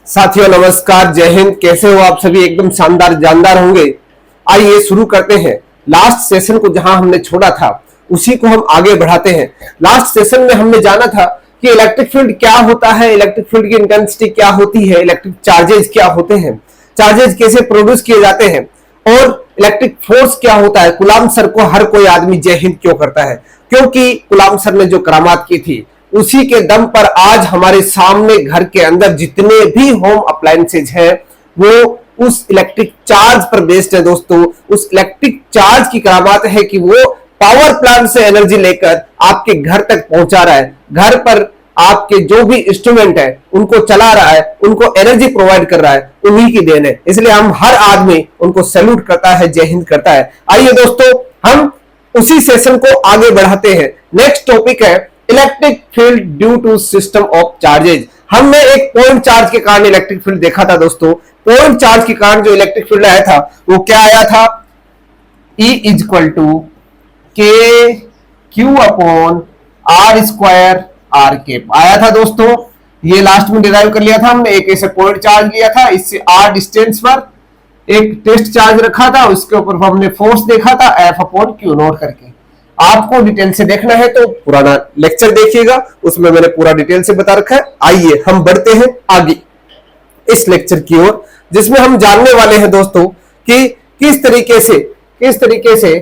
साथियों नमस्कार, जय हिंद। कैसे हो आप सभी? एकदम शानदार जानदार होंगे। आइए शुरू करते हैं। लास्ट सेशन को जहां हमने छोड़ा था उसी को हम आगे बढ़ाते हैं। लास्ट सेशन में हमने जाना था कि इलेक्ट्रिक फील्ड क्या होता है, इलेक्ट्रिक फील्ड की इंटेंसिटी क्या होती है, इलेक्ट्रिक चार्जेस क्या होते हैं, चार्जेस कैसे प्रोड्यूस किए जाते हैं और इलेक्ट्रिक फोर्स क्या होता है। कूलाम्ब सर को हर कोई आदमी जय हिंद क्यों करता है? क्योंकि कूलाम्ब सर ने जो करामात की थी उसी के दम पर आज हमारे सामने घर के अंदर जितने भी होम अप्लायंसेज हैं वो उस इलेक्ट्रिक चार्ज पर बेस्ड है दोस्तों। उस इलेक्ट्रिक चार्ज की करामात है कि वो पावर प्लांट से एनर्जी लेकर आपके घर तक पहुंचा रहा है। घर पर आपके जो भी इंस्ट्रूमेंट है उनको चला रहा है, उनको एनर्जी प्रोवाइड कर रहा है, उन्हीं की देन है। इसलिए हम हर आदमी उनको सैल्यूट करता है, जय हिंद करता है। आइए दोस्तों हम उसी सेशन को आगे बढ़ाते हैं। नेक्स्ट टॉपिक है electric field due to system of charges. हमने एक पॉइंट चार्ज के कारण इलेक्ट्रिक फील्ड देखा था दोस्तों। पॉइंट चार्ज के कारण जो इलेक्ट्रिक फील्ड आया था वो क्या आया था? E equal to K Q upon R square R cap आया था दोस्तों। ये लास्ट में डिराइव कर लिया था हमने। एक ऐसे पॉइंट चार्ज लिया था, इससे आर डिस्टेंस पर एक टेस्ट चार्ज रखा था, उसके ऊपर हमने फोर्स देखा था एफ अपॉन क्यू नोट करके। आपको डिटेल से देखना है तो पुराना लेक्चर देखिएगा, उसमें मैंने पूरा डिटेल से बता रखा है। आइए हम बढ़ते हैं आगे इस लेक्चर की ओर, जिसमें हम जानने वाले हैं दोस्तों कि किस तरीके से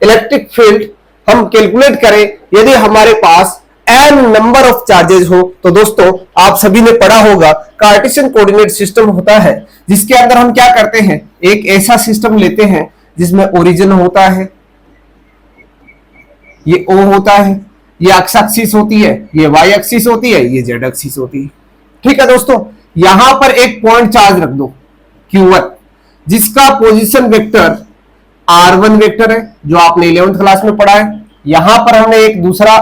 इलेक्ट्रिक फील्ड हम कैलकुलेट करें यदि हमारे पास n नंबर ऑफ चार्जेस हो। तो दोस्तों आप सभी ने पढ़ा होगा कार्टेशियन कोऑर्डिनेट सिस्टम होता है, जिसके अंदर हम क्या करते हैं, एक ऐसा सिस्टम लेते हैं जिसमें ओरिजिन होता है, ये O होता है, ये एक्स एक्सिस होती है, ये वाई एक्सिस होती है, ये जेड एक्सिस होती है। ठीक है दोस्तों, यहां पर एक पॉइंट चार्ज रख दो Q1, जिसका पोजीशन वेक्टर R1 वेक्टर है जो आपने 11th क्लास में पढ़ा है। यहां पर हमने एक दूसरा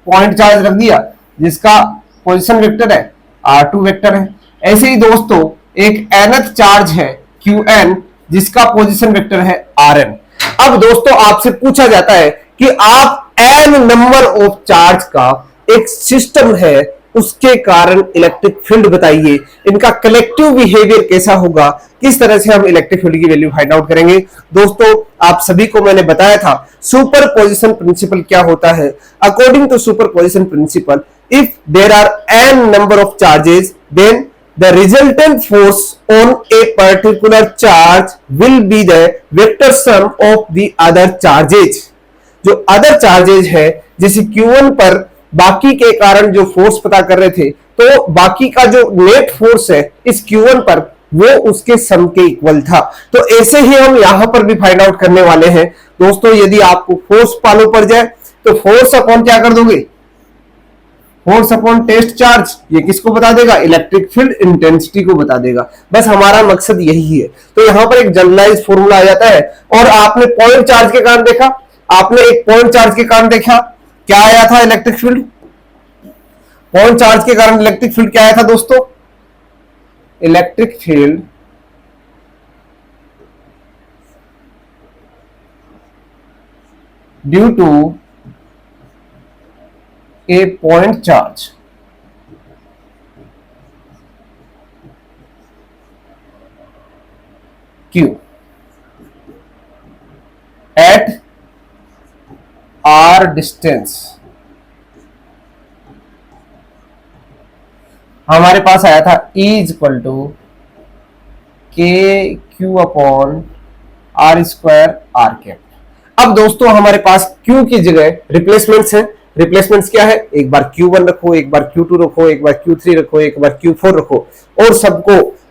पॉइंट चार्ज रख दिया जिसका पोजीशन वेक्टर है R2 वेक्टर है। ऐसे ही दोस्तों एक nth चार्ज है Qn जिसका पोजीशन वेक्टर है Rn। अब दोस्तों आपसे पूछा जाता है कि आप n नंबर ऑफ चार्ज का एक सिस्टम है उसके कारण इलेक्ट्रिक फील्ड बताइए, इनका कलेक्टिव बिहेवियर कैसा होगा, किस तरह से हम इलेक्ट्रिक फील्ड की वैल्यू फाइंड आउट करेंगे। दोस्तों आप सभी को मैंने बताया था सुपरपोजिशन प्रिंसिपल क्या होता है। According to superposition principle, if there are n number of charges then the resultant force on a particular charge will be the vector sum of the other charges। जो अदर चार्जेज है जैसे Q1 पर बाकी के कारण जो force पता कर रहे थे, तो बाकी का जो नेट फोर्स है इस Q1 पर वो उसके सम के इक्वल था। तो ऐसे ही हम यहां पर भी फाइंड आउट करने वाले हैं दोस्तों। यदि आपको फोर्स मालूम पड़ जाए तो फोर्स अपॉन क्या कर दोगे, फोर्स अपॉन टेस्ट चार्ज, ये किसको बता देगा, इलेक्ट्रिक फील्ड इंटेंसिटी को बता देगा। बस हमारा मकसद यही है। तो यहां पर एक जनरलाइज फॉर्मूला आ जाता है। और आपने पॉइंट चार्ज के कारण देखा, आपने एक पॉइंट चार्ज के कारण देखा क्या आया था इलेक्ट्रिक फील्ड। पॉइंट चार्ज के कारण इलेक्ट्रिक फील्ड क्या आया था दोस्तों, electric field due to a point charge Q at R distance हमारे पास आया था E equal to K Q upon R square R cap. अब दोस्तों हमारे पास Q की जगह रिप्लेसमेंट्स है। रिप्लेसमेंट्स क्या है, एक बार Q1 रखो, एक बार Q2 रखो, एक बार Q3 रखो, एक बार Q4 रखो और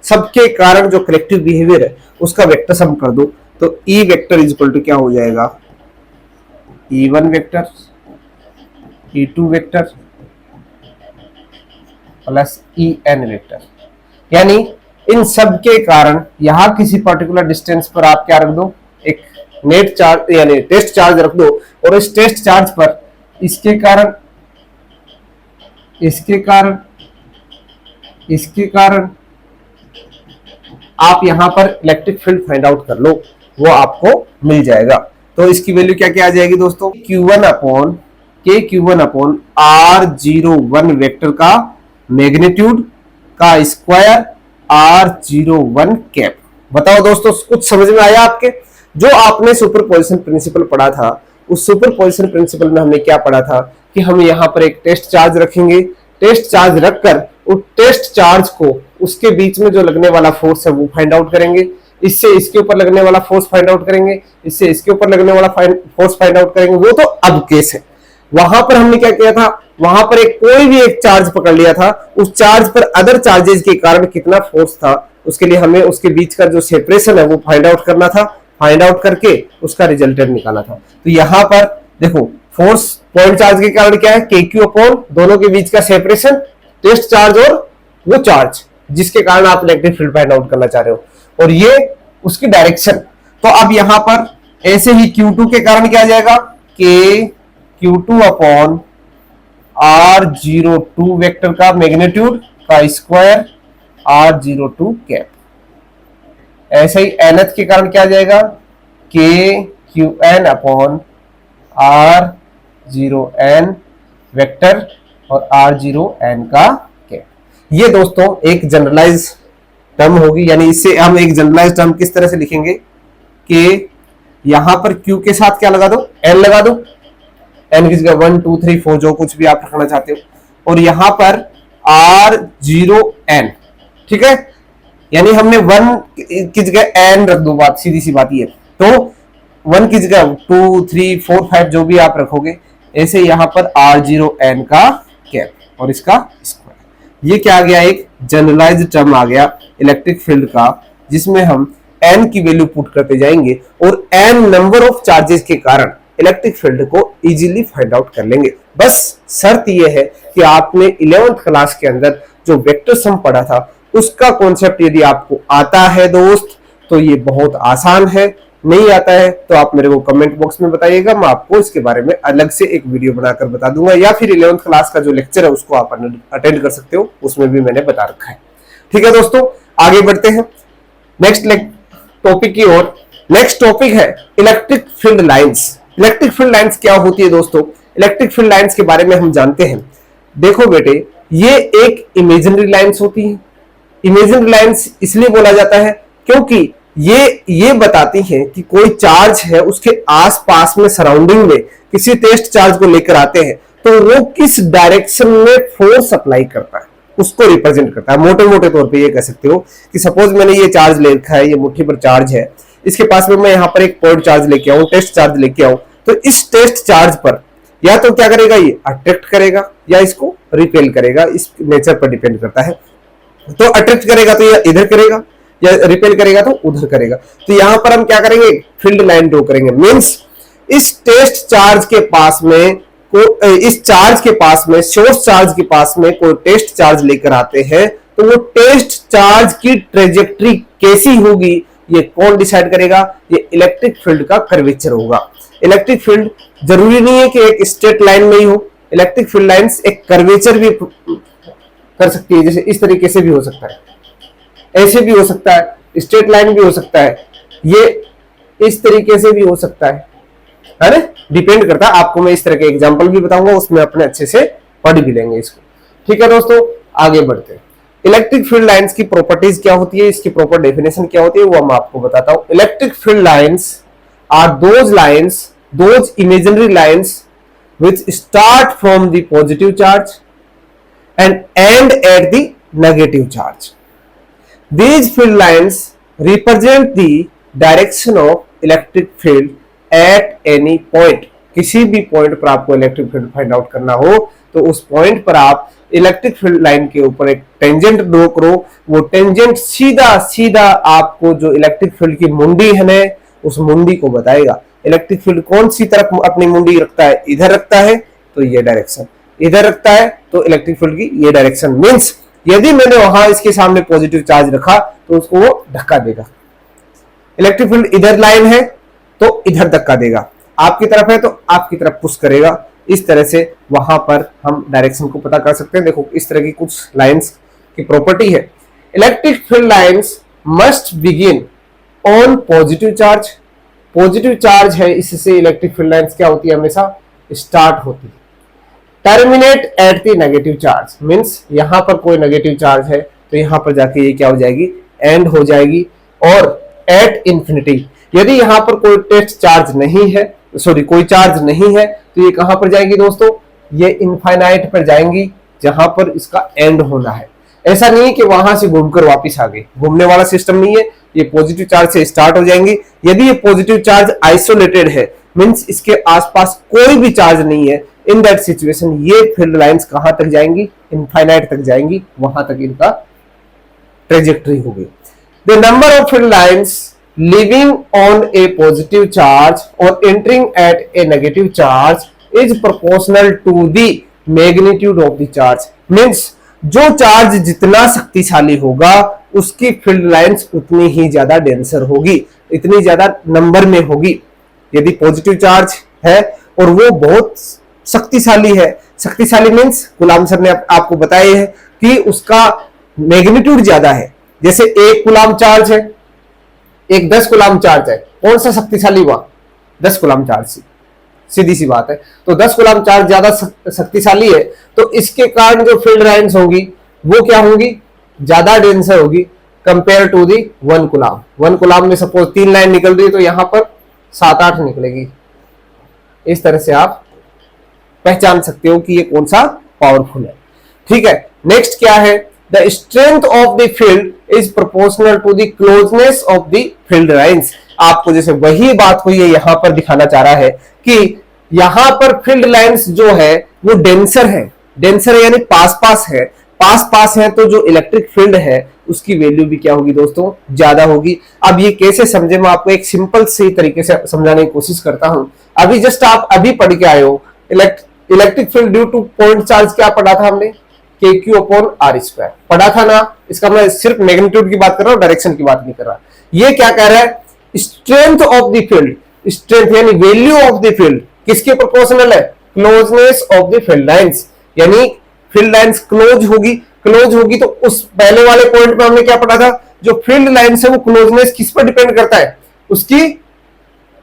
सबके कारण जो कलेक्टिव बिहेवियर है उसका वेक्टर सम कर दो। तो E vector is equal to क्या हो जाएगा, E1 vector E2 vector plus En vector. यानी इन सब के कारण यहां किसी पर्टिकुलर डिस्टेंस पर आप क्या रख दो, एक नेट चार्ज यानी टेस्ट चार्ज रख दो और इस टेस्ट चार्ज पर इसके कारण आप यहां पर इलेक्ट्रिक फील्ड फाइंड आउट कर लो, वो आपको मिल जाएगा। तो इसकी वैल्यू क्या क्या आ जाएगी दोस्तों, Q1 upon K Q1 upon R01 vector का मैग्नीट्यूड का स्क्वायर R01 कैप। बताओ दोस्तों, कुछ समझ में आया आपके? जो आपने सुपरपोजिशन प्रिंसिपल पढ़ा था, उस सुपरपोजिशन प्रिंसिपल में हमने क्या पढ़ा था कि हम यहाँ पर एक टेस्ट चार्ज रखेंगे, टेस्ट चार्ज रखकर उस टेस्ट चार्ज को उसके बीच में जो लगने वाला फोर्स है वो फाइंड आउट करेंगे, इससे इसके ऊपर लगने वाला फोर्स फाइंड आउट करेंगे, इससे इसके ऊपर लगने वाला फोर्स फाइंड आउट करेंगे। वो तो अब केस है। वहां पर हमने क्या किया था, वहां पर कोई भी एक चार्ज पकड़ लिया था, उस चार्ज पर अदर चार्जेस के कारण कितना फोर्स था, उसके लिए हमें उसके बीच का जो सेपरेशन है वो फाइंड आउट करना था। फाइंड आउट करके उसका रिजल्टेंट निकाला था। तो यहां पर देखो, फोर्स पॉइंट चार्ज के कारण क्या है, KQ अपॉन दोनों के बीच का सेपरेशन, टेस्ट चार्ज और वो चार्ज जिसके कारण आप इलेक्ट्रिक फील्ड फाइंड आउट करना चाह रहे हो, और ये उसकी डायरेक्शन। तो अब यहां पर ऐसे ही Q2 के कारण क्या आ जाएगा, KQ2 अपॉन R02 वेक्टर का मैग्नीट्यूड का स्क्वायर R02 कैप। ऐसे ही nth के कारण क्या आ जाएगा, KQN अपॉन R0N वेक्टर और R0N का कैप। ये दोस्तों एक जनरलाइज टर्म होगी, यानी इससे हम एक जनरलाइज टर्म किस तरह से लिखेंगे कि यहां पर Q के साथ क्या लगा दो, N लगा दो, N की जगह 1 2 3 4 जो कुछ भी आप रखना चाहते हो, और यहां पर R0N, ठीक है, यानी हमने 1 की जगह N रख दो, बात सीधी सी बात ये। तो 1 की जगह 2 3 4 5 जो भी आप रखोगे, ऐसे यहां पर R0N का कैप और इसका स्क्वायर। ये क्या आ गया, एक जनरलाइज्ड टर्म आ गया इलेक्ट्रिक फील्ड का, जिसमें हम N की वैल्यू पुट करते जाएंगे और N नंबर ऑफ चार्जेस के कारण इलेक्ट्रिक फील्ड को इजीली फाइंड आउट कर लेंगे। बस शर्त यह है कि आपने 11th क्लास के अंदर जो वेक्टर सम पढ़ा था उसका कॉन्सेप्ट यदि आपको आता है दोस्त, तो ये बहुत आसान है। नहीं आता है तो आप मेरे को कमेंट बॉक्स में बताइएगा, मैं आपको इसके बारे में अलग से एक वीडियो बनाकर बता दूंगा, या फिर 11th क्लास का जो लेक्चर है उसको आप अटेंड कर सकते हो, उसमें भी मैंने बता रखा है। ठीक है दोस्तों, आगे बढ़ते हैं नेक्स्ट टॉपिक की ओर। नेक्स्ट टॉपिक है electric field lines. Electric field lines क्या होती है दोस्तों? इलेक्ट्रिक फील्ड लाइंस के बारे में हम जानते हैं। देखो बेटे, ये एक इमेजिनरी लाइंस होती है। इमेजिनरी लाइंस इसलिए बोला जाता है क्योंकि ये बताती है कि कोई चार्ज है, उसके आसपास में सराउंडिंग में किसी टेस्ट चार्ज को लेकर आते हैं, तो वो किस डायरेक्शन में फोर्स अप्लाई करता है उसको रिप्रेजेंट करता है। मोटे मोटे तौर पे ये कह सकते हो कि सपोज मैंने ये चार्ज ले रखा है, ये मुट्ठी पर चार्ज है, इसके पास में मैं यहाँ पर एक पॉइंट चार्ज लेके आऊं, टेस्ट चार्ज लेके आऊं, तो इस टेस्ट चार्ज पर या तो क्या करेगा, ये अट्रैक्ट करेगा या इसको रिपेल करेगा, इस नेचर पर डिपेंड करता है। तो अट्रैक्ट करेगा तो ये इधर करेगा, या रिपेल करेगा तो उधर करेगा। तो यहां पर हम क्या करेंगे, फील्ड लाइन ड्रॉ करेंगे। मींस इस टेस्ट चार्ज के पास में इस चार्ज के पास में, सोर्स चार्ज के पास में कोई टेस्ट चार्ज लेकर आते हैं, तो वो टेस्ट चार्ज की ट्रेजेक्ट्री कैसी होगी ये कौन डिसाइड करेगा? ये इलेक्ट्रिक फील्ड का कर्वेचर होगा। इलेक्ट्रिक फील्ड जरूरी नहीं है कि एक स्ट्रेट लाइन में ही हो, इलेक्ट्रिक फील्ड लाइंस एक कर्वेचर भी कर सकती है, जैसे इस तरीके से भी हो सकता है, ऐसे भी हो सकता है, स्ट्रेट लाइन भी हो सकता है, ये इस तरीके से भी हो सकता है, अरे डिपेंड करता है। आपको मैं इस तरह के एग्जांपल भी बताऊंगा, उसमें अपने अच्छे से पढ़ भी लेंगे इसको। ठीक है दोस्तों, आगे बढ़ते हैं। इलेक्ट्रिक फील्ड लाइंस की प्रॉपर्टीज क्या होती है, इसकी प्रॉपर डेफिनेशन क्या होती है, वो मैं आपको बताता हूं। Electric field lines are those imaginary lines which start from the positive charge and end at the negative charge. These field lines represent the direction of electric field at any point. किसी भी point पर आपको electric field find out करना हो तो उस point पर आप इलेक्ट्रिक फील्ड लाइन के ऊपर एक टेंजेंट ड्रॉ करो। वो टेंजेंट सीधा सीधा आपको जो इलेक्ट्रिक फील्ड की मुंडी है उस मुंडी को बताएगा। इलेक्ट्रिक फील्ड कौन सी तरफ अपनी मुंडी रखता है, इधर रखता है तो ये डायरेक्शन, इधर रखता है तो इलेक्ट्रिक फील्ड की ये डायरेक्शन। मींस यदि मैंने वहां इसके सामने पॉजिटिव चार्ज रखा तो उसको वो धक्का देगा। इलेक्ट्रिक फील्ड इधर लाइन है तो इधर धक्का देगा, आपकी तरफ है तो आपकी तरफ पुश करेगा। इस तरह से वहां पर हम डायरेक्शन को पता कर सकते हैं। देखो इस तरह की कुछ लाइंस की प्रॉपर्टी है। Electric field lines must begin on positive charge. Positive charge है, इससे इलेक्ट्रिक फील्ड लाइंस क्या होती है, हमेशा स्टार्ट होती है। Terminate at the negative charge, means यहां पर कोई नेगेटिव चार्ज है तो यहाँ पर जाके ये क्या हो जाएगी, एंड हो जाएगी। और एट इंफिनिटी, यदि यहाँ पर कोई टेस्ट चार्ज नहीं है, सॉरी कोई चार्ज नहीं है, तो ये कहां पर जाएंगी दोस्तों, ये इनफाइनाइट पर जाएंगी जहां पर इसका एंड होना है। ऐसा नहीं है कि वहां से घूमकर वापस आ गए, घूमने वाला सिस्टम नहीं है, ये पॉजिटिव चार्ज से स्टार्ट हो जाएंगी। यदि ये पॉजिटिव चार्ज आइसोलेटेड है, मींस इसके आसपास कोई भी चार्ज नहीं है, इन दैट सिचुएशन ये फील्ड लाइंस कहां तक जाएंगी, इनफाइनाइट तक जाएंगी, वहां तक इनका ट्रेजेक्टरी होगी। The number of field lines living on a positive charge or entering at a negative charge is proportional to the magnitude of the charge। Means जो चार्ज जितना शक्तिशाली होगा उसकी फील्ड लाइंस उतनी ही ज्यादा डेंसर होगी, इतनी ज्यादा नंबर में होगी। यदि पॉजिटिव चार्ज है और वो बहुत शक्तिशाली है, शक्तिशाली मीन्स गुलाम सर ने आपको बताया है कि उसका मैग्नीट्यूड ज्यादा है। जैसे एक कूलाम चार्ज है, एक 10 कूलाम चार्ज है, कौन सा शक्तिशाली हुआ, 10 कूलाम चार्ज, सीधी सी बात है। तो 10 कूलाम चार्ज ज्यादा शक्तिशाली है, तो इसके कारण जो फील्ड लाइंस होंगी वो क्या होंगी, ज्यादा डेंसर होगी compare to the 1 coulomb. 1 coulomb में सपोज 3 लाइन निकल रही है तो यहां पर 7-8 निकलेगी। इस तरह से आप पहचान सकते हो कि ये कौन सा पावरफुल है। ठीक है, नेक्स्ट क्या है, the strength of the field is proportional to the closeness of the field lines. आपको जैसे वही बात को ये यहां पर दिखाना चाह रहा है कि यहां पर फील्ड लाइंस जो है वो डेंसर है, डेंसर है यानी पास पास है, पास पास है, तो जो इलेक्ट्रिक फील्ड है उसकी वैल्यू भी क्या होगी दोस्तों, ज्यादा होगी। अब ये कैसे समझे, मैं आपको एक सिंपल सी तरीके से समझाने की कोशिश करता हूं। अभी जस्ट आप अभी पढ़ के आए हो, electric field due to point charge क्या पढ़ा था हमने, KQ/R² पढ़ा था ना। इसका मैं सिर्फ मैग्नीट्यूड की बात कर रहा हूं, डायरेक्शन की बात नहीं कर रहा। ये क्या कह रहा है, strength of the field, strength यानी वैल्यू ऑफ द फील्ड किसके प्रोपोर्शनल है, closeness of the field lines. यानी फील्ड लाइंस क्लोज होगी, क्लोज होगी तो उस पहले वाले पॉइंट में हमने क्या पढ़ा था, जो फील्ड लाइंस है वो क्लोजनेस किस पर डिपेंड करता है, उसकी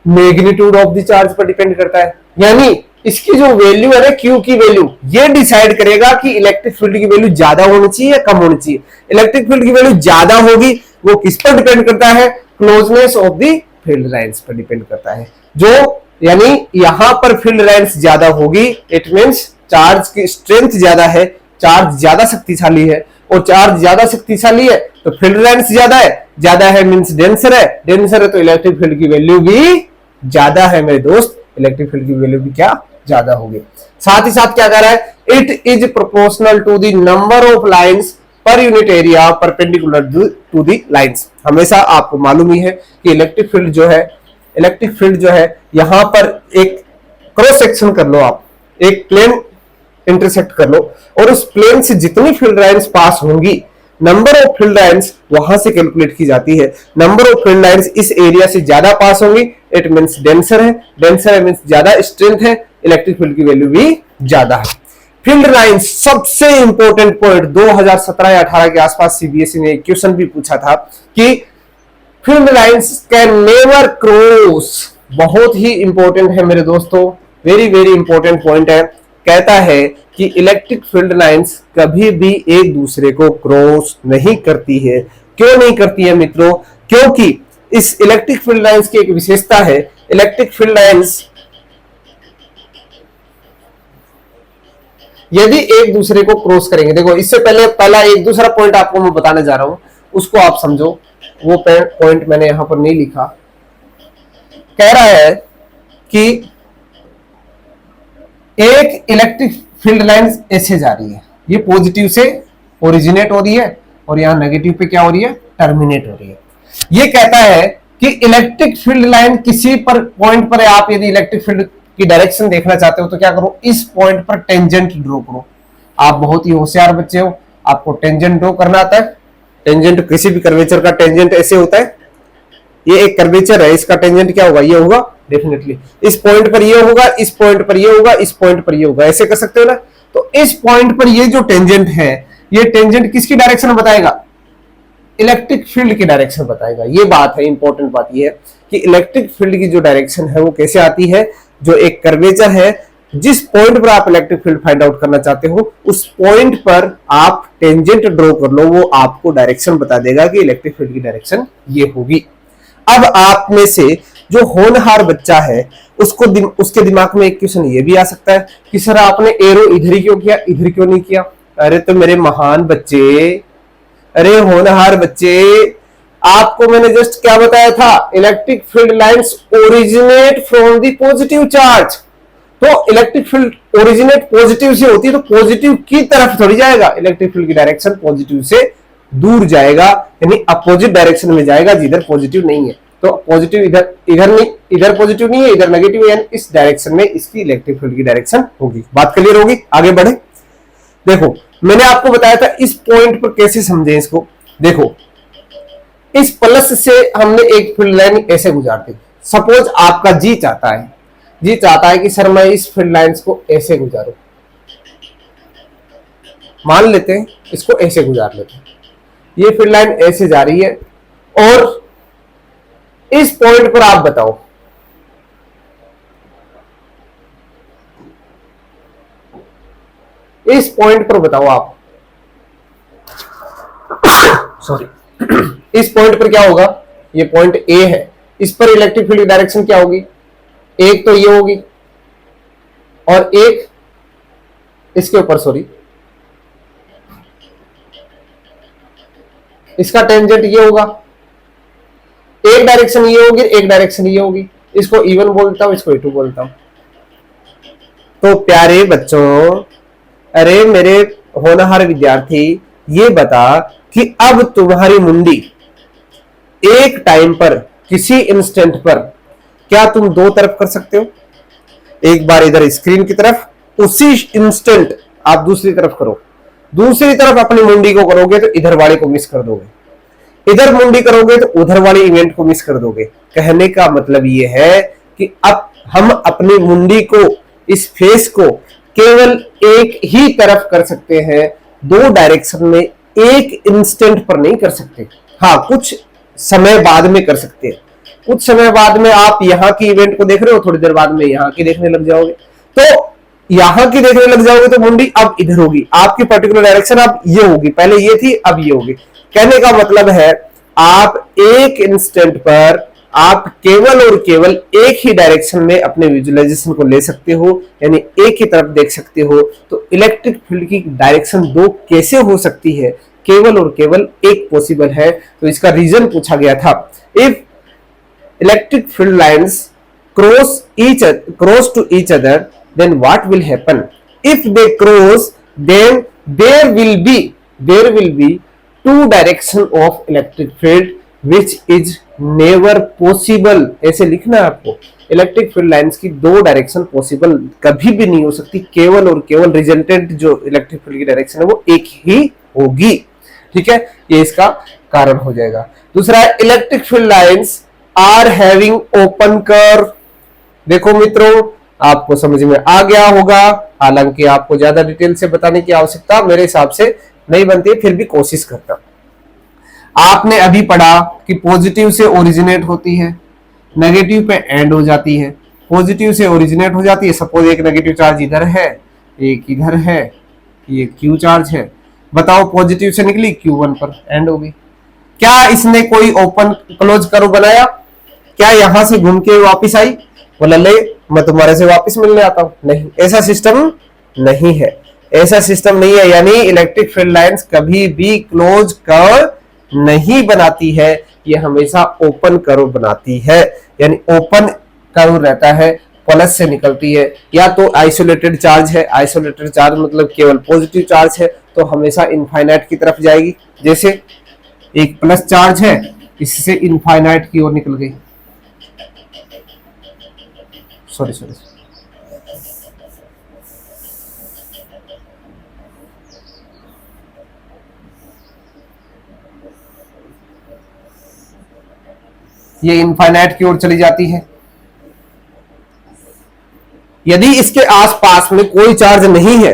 मैग्नीट्यूड ऑफ द चार्ज पर डिपेंड करता है। यानी इसकी जो वैल्यू है ना, Q की वैल्यू, ये डिसाइड करेगा कि इलेक्ट्रिक फील्ड की वैल्यू ज्यादा होनी चाहिए या कम होनी चाहिए। इलेक्ट्रिक फील्ड की वैल्यू ज्यादा होगी, वो किस पर डिपेंड करता है, closeness of the field lines पर डिपेंड करता है। जो यानी यहां पर फील्ड लाइंस ज्यादा होगी, इट मींस चार्ज की स्ट्रेंथ ज्यादा है, चार्ज ज्यादा शक्तिशाली है, और चार्ज ज्यादा शक्तिशाली है तो फील्ड लाइंस ज्यादा है मींस डेंसर है, डेंसर है तो इलेक्ट्रिक फील्ड की वैल्यू भी ज्यादा है मेरे दोस्त, इलेक्ट्रिक फील्ड की वैल्यू भी क्या ज्यादा होगी। साथ ही साथ क्या कह रहा है, it is proportional to the number of lines per unit area perpendicular to the lines. हमेशा आपको मालूम ही है कि इलेक्ट्रिक फील्ड जो है यहां पर एक क्रॉस सेक्शन कर लो, आप एक प्लेन इंटरसेक्ट कर लो और उस प्लेन से जितनी फील्ड लाइंस पास होंगी, नंबर ऑफ फील्ड लाइंस वहां से कैलकुलेट की जाती है। नंबर ऑफ फील्ड लाइंस इस एरिया से ज्यादा पास होंगी, इट मींस डेंसर है, डेंसर है मींस ज्यादा स्ट्रेंथ है, इलेक्ट्रिक फील्ड की वैल्यू भी ज्यादा है। फील्ड लाइंस सबसे इंपॉर्टेंट पॉइंट, 2017 या 18 के आसपास सीबीएसई ने क्वेश्चन भी पूछा था कि field lines can never cross. बहुत ही इंपॉर्टेंट है मेरे दोस्तों, वेरी वेरी इंपॉर्टेंट पॉइंट है। कहता है कि इलेक्ट्रिक फील्ड लाइंस कभी भी एक दूसरे को क्रॉस नहीं करती है। क्यों नहीं करती है मित्रों, क्योंकि इस इलेक्ट्रिक फील्ड लाइंस की एक विशेषता है, इलेक्ट्रिक फील्ड लाइंस यदि एक दूसरे को क्रॉस करेंगे, देखो इससे पहला एक दूसरा पॉइंट आपको मैं बताने जा रहा हूं, उसको आप समझो। वो पॉइंट मैंने यहां पर नहीं लिखा। कह रहा है कि एक इलेक्ट्रिक फील्ड लाइन ऐसे जा रही है, ये पॉजिटिव से ओरिजिनेट हो रही है और यहां नेगेटिव पे क्या हो रही है, टर्मिनेट हो रही है। ये कहता है कि इलेक्ट्रिक फील्ड लाइन किसी पर पॉइंट पर, आप यदि इलेक्ट्रिक फील्ड की डायरेक्शन देखना चाहते हो तो क्या करो, इस पॉइंट पर टेंजेंट ड्रॉ करो। आप बहुत ही होशियार बच्चे हो, आपको टेंजेंट ड्रॉ करना आता है। टेंजेंट किसी भी कर्वेचर का टेंजेंट ऐसे होता है, ये एक कर्वेचर है, इसका टेंजेंट क्या होगा, ये होगा डेफिनेटली, इस पॉइंट पर ये होगा, इस पॉइंट पर ये होगा, इस पॉइंट पर ये होगा, ऐसे कर सकते हो ना। तो इस पॉइंट पर ये जो टेंजेंट है, ये टेंजेंट किसकी डायरेक्शन बताएगा, इलेक्ट्रिक फील्ड की डायरेक्शन बताएगा। ये बात है, इंपॉर्टेंट बात ये है कि इलेक्ट्रिक फील्ड की जो डायरेक्शन है वो कैसे आती है, जो एक कर्वेचर है जिस पॉइंट पर आप इलेक्ट्रिक फील्ड फाइंड आउट करना चाहते हो उस पॉइंट पर आप टेंजेंट ड्रॉ कर लो, वो आपको डायरेक्शन बता देगा कि इलेक्ट्रिक फील्ड की डायरेक्शन ये होगी। अब आप में से जो होनहार बच्चा है उसके दिमाग में एक क्वेश्चन ये भी आ सकता है कि सर आपने एरो इधर ही क्यों किया, इधर क्यों नहीं किया? अरे तो मेरे महान बच्चे, अरे होनहार बच्चे, आपको मैंने जस्ट क्या बताया था, electric field lines originate from the positive charge. तो इलेक्ट्रिक फील्ड ओरिजिनेट पॉजिटिव से होती है, तो पॉजिटिव की तरफ थोड़ी जाएगा, इलेक्ट्रिक फील्ड की डायरेक्शन पॉजिटिव से दूर जाएगा, यानी अपोजिट डायरेक्शन में जाएगा जिधर पॉजिटिव नहीं है। तो पॉजिटिव इधर नहीं, इधर पॉजिटिव नहीं है, इधर नेगेटिव है, यानी इस डायरेक्शन में इसकी इलेक्ट्रिक फील्ड की डायरेक्शन होगी। बात क्लियर होगी? आगे बढ़े। देखो मैंने आपको बताया था इस पॉइंट पर कैसे समझे इसको। देखो इस प्लस से हमने एक फील्ड लाइन ऐसे गुजार दी। सपोज आपका जी चाहता है कि सर मैं इस फील्ड लाइंस को ऐसे गुजारूं, मान लेते हैं इसको ऐसे गुजार लेते हैं, ये फील्ड लाइन ऐसे जा रही है और इस पॉइंट पर आप बताओ इस पॉइंट पर बताओ आप सॉरी इस पॉइंट पर क्या होगा? ये पॉइंट ए है, इस पर इलेक्ट्रिक फील्ड की डायरेक्शन क्या होगी? एक तो ये होगी और एक इसके ऊपर, सॉरी इसका टेंजेंट ये होगा। एक डायरेक्शन ये होगी, एक डायरेक्शन ये होगी। इसको E1 बोलता हूं, इसको E2 बोलता हूं। तो प्यारे बच्चों, अरे मेरे होनहार विद्यार्थी, ये बता कि अब तुम्हारी मुंडी एक टाइम पर, किसी इंस्टेंट पर क्या तुम दो तरफ कर सकते हो? एक बार इधर स्क्रीन की तरफ, उसी इंस्टेंट आप दूसरी तरफ करो। दूसरी तरफ अपनी मुंडी को करोगे तो इधर वाले को मिस कर दोगे, इधर मुंडी करोगे तो उधर वाले इवेंट को मिस कर दोगे। कहने का मतलब ये है कि अब हम अपनी मुंडी को, इस फेस को केवल एक ही तरफ कर सकते हैं, दो डायरेक्शन में एक इंस्टेंट पर नहीं कर सकते। हाँ, कुछ समय बाद में कर सकते हैं। कुछ समय बाद में आप यहाँ की इवेंट को देख रहे हो, थोड़ी देर बाद में यहाँ की देखने लग जाओगे, तो यहाँ की देखने लग जाओगे तो मुंडी अब इधर होगी, आपकी पर्टिकुलर डायरेक्शन अब ये होगी, पहले ये थी अब ये होगी। कहने का मतलब है आप एक इंस्टेंट पर आप केवल और केवल एक ही डायरेक्शन में अपने विजुअलाइजेशन को ले सकते हो, यानी एक ही तरफ देख सकते हो। तो इलेक्ट्रिक फील्ड की डायरेक्शन दो कैसे हो सकती है? केवल और केवल एक पॉसिबल है। तो इसका रीजन पूछा गया था, if electric field lines cross to each other, then what will happen? If they cross, then there will be two direction of electric field which is never possible। ऐसे लिखना है आपको, इलेक्ट्रिक फील्ड लाइंस की दो direction possible कभी भी नहीं हो सकती, केवल और केवल रिजल्टेंट जो इलेक्ट्रिक फील्ड की डायरेक्शन है वो एक ही होगी। ठीक है, ये इसका कारण हो जाएगा। दूसरा है electric field lines are having open curve. देखो मित्रों, आपको समझ में आ गया होगा, हालांकि आपको ज्यादा डिटेल से बताने की आवश्यकता मेरे हिसाब से नहीं बनती, फिर भी कोशिश करता। आपने अभी पढ़ा कि पॉजिटिव से ओरिजिनेट होती है, नेगेटिव पे एंड हो जाती है। पॉजिटिव से ओरिजिनेट हो जाती है, सपोज एक नेगेटिव चार्ज इधर है, एक इधर है, ये क्यू चार्ज है। बताओ पॉजिटिव से निकली, Q1 पर एंड होगी। क्या इसने कोई ओपन क्लोज कर्व बनाया? क्या यहां से घूम के वापिस आई, बोला ले मैं तुम्हारे से वापस मिलने आता हूं? नहीं, ऐसा सिस्टम नहीं है, ऐसा सिस्टम नहीं है। यानी इलेक्ट्रिक फील्ड लाइंस कभी भी क्लोज कर्व नहीं बनाती है, ये हमेशा ओपन कर्व बनाती है। यानी ओपन कर्व रहता है, प्लस से निकलती है, या तो आइसोलेटेड चार्ज है, आइसोलेटेड चार्ज मतलब केवल पॉजिटिव चार्ज है, तो हमेशा इनफाइनाइट की तरफ जाएगी। जैसे एक प्लस चार्ज है, इससे इनफाइनाइट की ओर निकल गई। सॉरी ये इनफाइनाइट की ओर चली जाती है। यदि इसके आसपास में कोई चार्ज नहीं है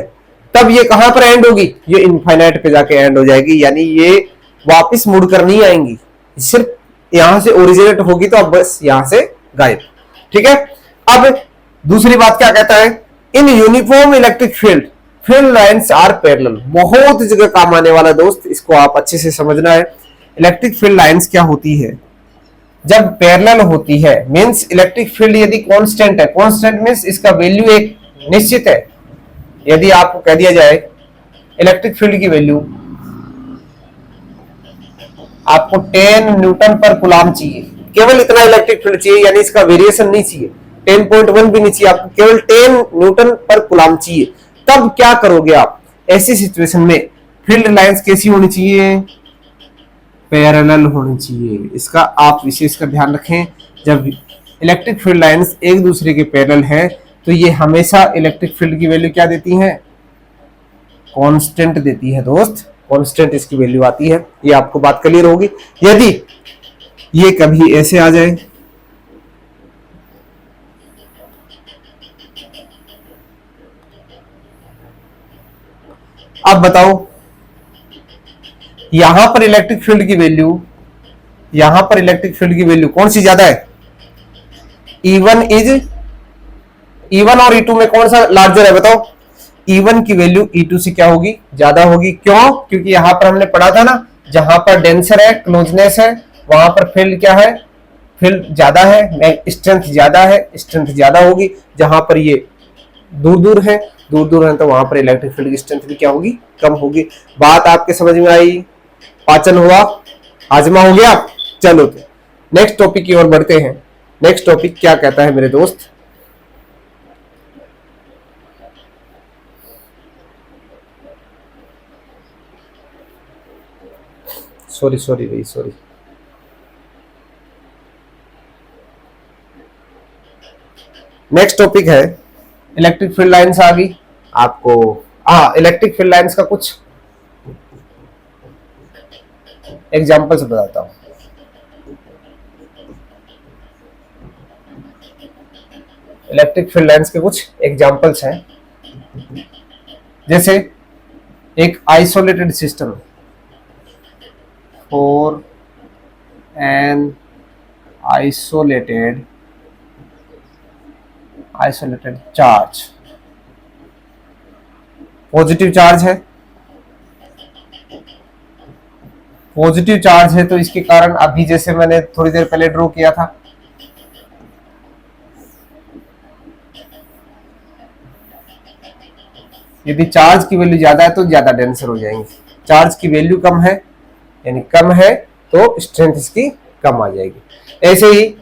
तब ये कहां पर एंड होगी? ये इनफाइनाइट पे जाके एंड हो जाएगी, यानी ये वापस मुड़कर नहीं आएंगी, सिर्फ यहां से ओरिजिनेट होगी तो अब बस यहां से गायब। ठीक है, अब दूसरी बात क्या कहता है, in uniform electric field lines are parallel. बहुत जगह काम आने वाला दोस्त, इसको आप अच्छे से समझना है। इलेक्ट्रिक फील्ड लाइन्स क्या होती है? जब पैरेलल होती है मींस इलेक्ट्रिक फील्ड यदि कांस्टेंट है, कांस्टेंट मींस इसका वैल्यू एक निश्चित है। यदि आपको कह दिया जाए इलेक्ट्रिक फील्ड की वैल्यू आपको 10 न्यूटन पर कूलम चाहिए, केवल इतना इलेक्ट्रिक फील्ड चाहिए, यानी इसका वेरिएशन नहीं चाहिए, 10.1 भी नहीं चाहिए, आपको केवल 10 न्यूटन पर कूलम चाहिए। तब क्या करोगे आप? ऐसी सिचुएशन में फील्ड लाइंस कैसी होनी चाहिए? पैरेलल होनी चाहिए। इसका आप विशेष का ध्यान रखें। जब इलेक्ट्रिक फील्ड लाइंस एक दूसरे के पैरेलल है तो ये हमेशा इलेक्ट्रिक फील्ड की वैल्यू क्या देती है? कांस्टेंट देती है दोस्त, कांस्टेंट इसकी वैल्यू आती है। ये आपको बात क्लियर होगी। यदि ये कभी ऐसे आ जाए, अब बताओ यहां पर इलेक्ट्रिक फील्ड की वैल्यू, यहां पर इलेक्ट्रिक फील्ड की वैल्यू कौन सी ज्यादा है? E1 और E2 में कौन सा लार्जर है बताओ? E1 की वैल्यू E2 से क्या होगी? ज्यादा होगी। क्यों? क्योंकि यहां पर हमने पढ़ा था ना, जहां पर डेंसर है, क्लोजनेस है, वहां पर फील्ड क्या है? फील्ड ज्यादा है, स्ट्रेंथ ज्यादा है, स्ट्रेंथ ज्यादा होगी। जहां पर ये दूर दूर है तो वहां पर इलेक्ट्रिक फील्ड की स्ट्रेंथ भी क्या होगी? कम होगी। बात आपके समझ में आई? पाचन हुआ, हाजमा हो गया। चलो तो नेक्स्ट टॉपिक की ओर बढ़ते हैं। नेक्स्ट टॉपिक क्या कहता है मेरे दोस्त? सॉरी भाई, सॉरी। नेक्स्ट टॉपिक है इलेक्ट्रिक फील्ड लाइंस आ गई आपको। इलेक्ट्रिक फील्ड लाइंस का कुछ एग्जांपल्स बताता हूं। इलेक्ट्रिक फील्ड लाइंस के कुछ एग्जांपल्स हैं, जैसे एक isolated system for an isolated charge. Positive charge है, पॉजिटिव चार्ज है तो इसके कारण अभी जैसे मैंने थोड़ी देर पहले ड्रॉ किया था, यदि चार्ज की वैल्यू ज्यादा है तो ज्यादा डेंसर हो जाएंगे। चार्ज की वैल्यू कम है यानी कम है तो स्ट्रेंथ इसकी कम आ जाएगी। ऐसे ही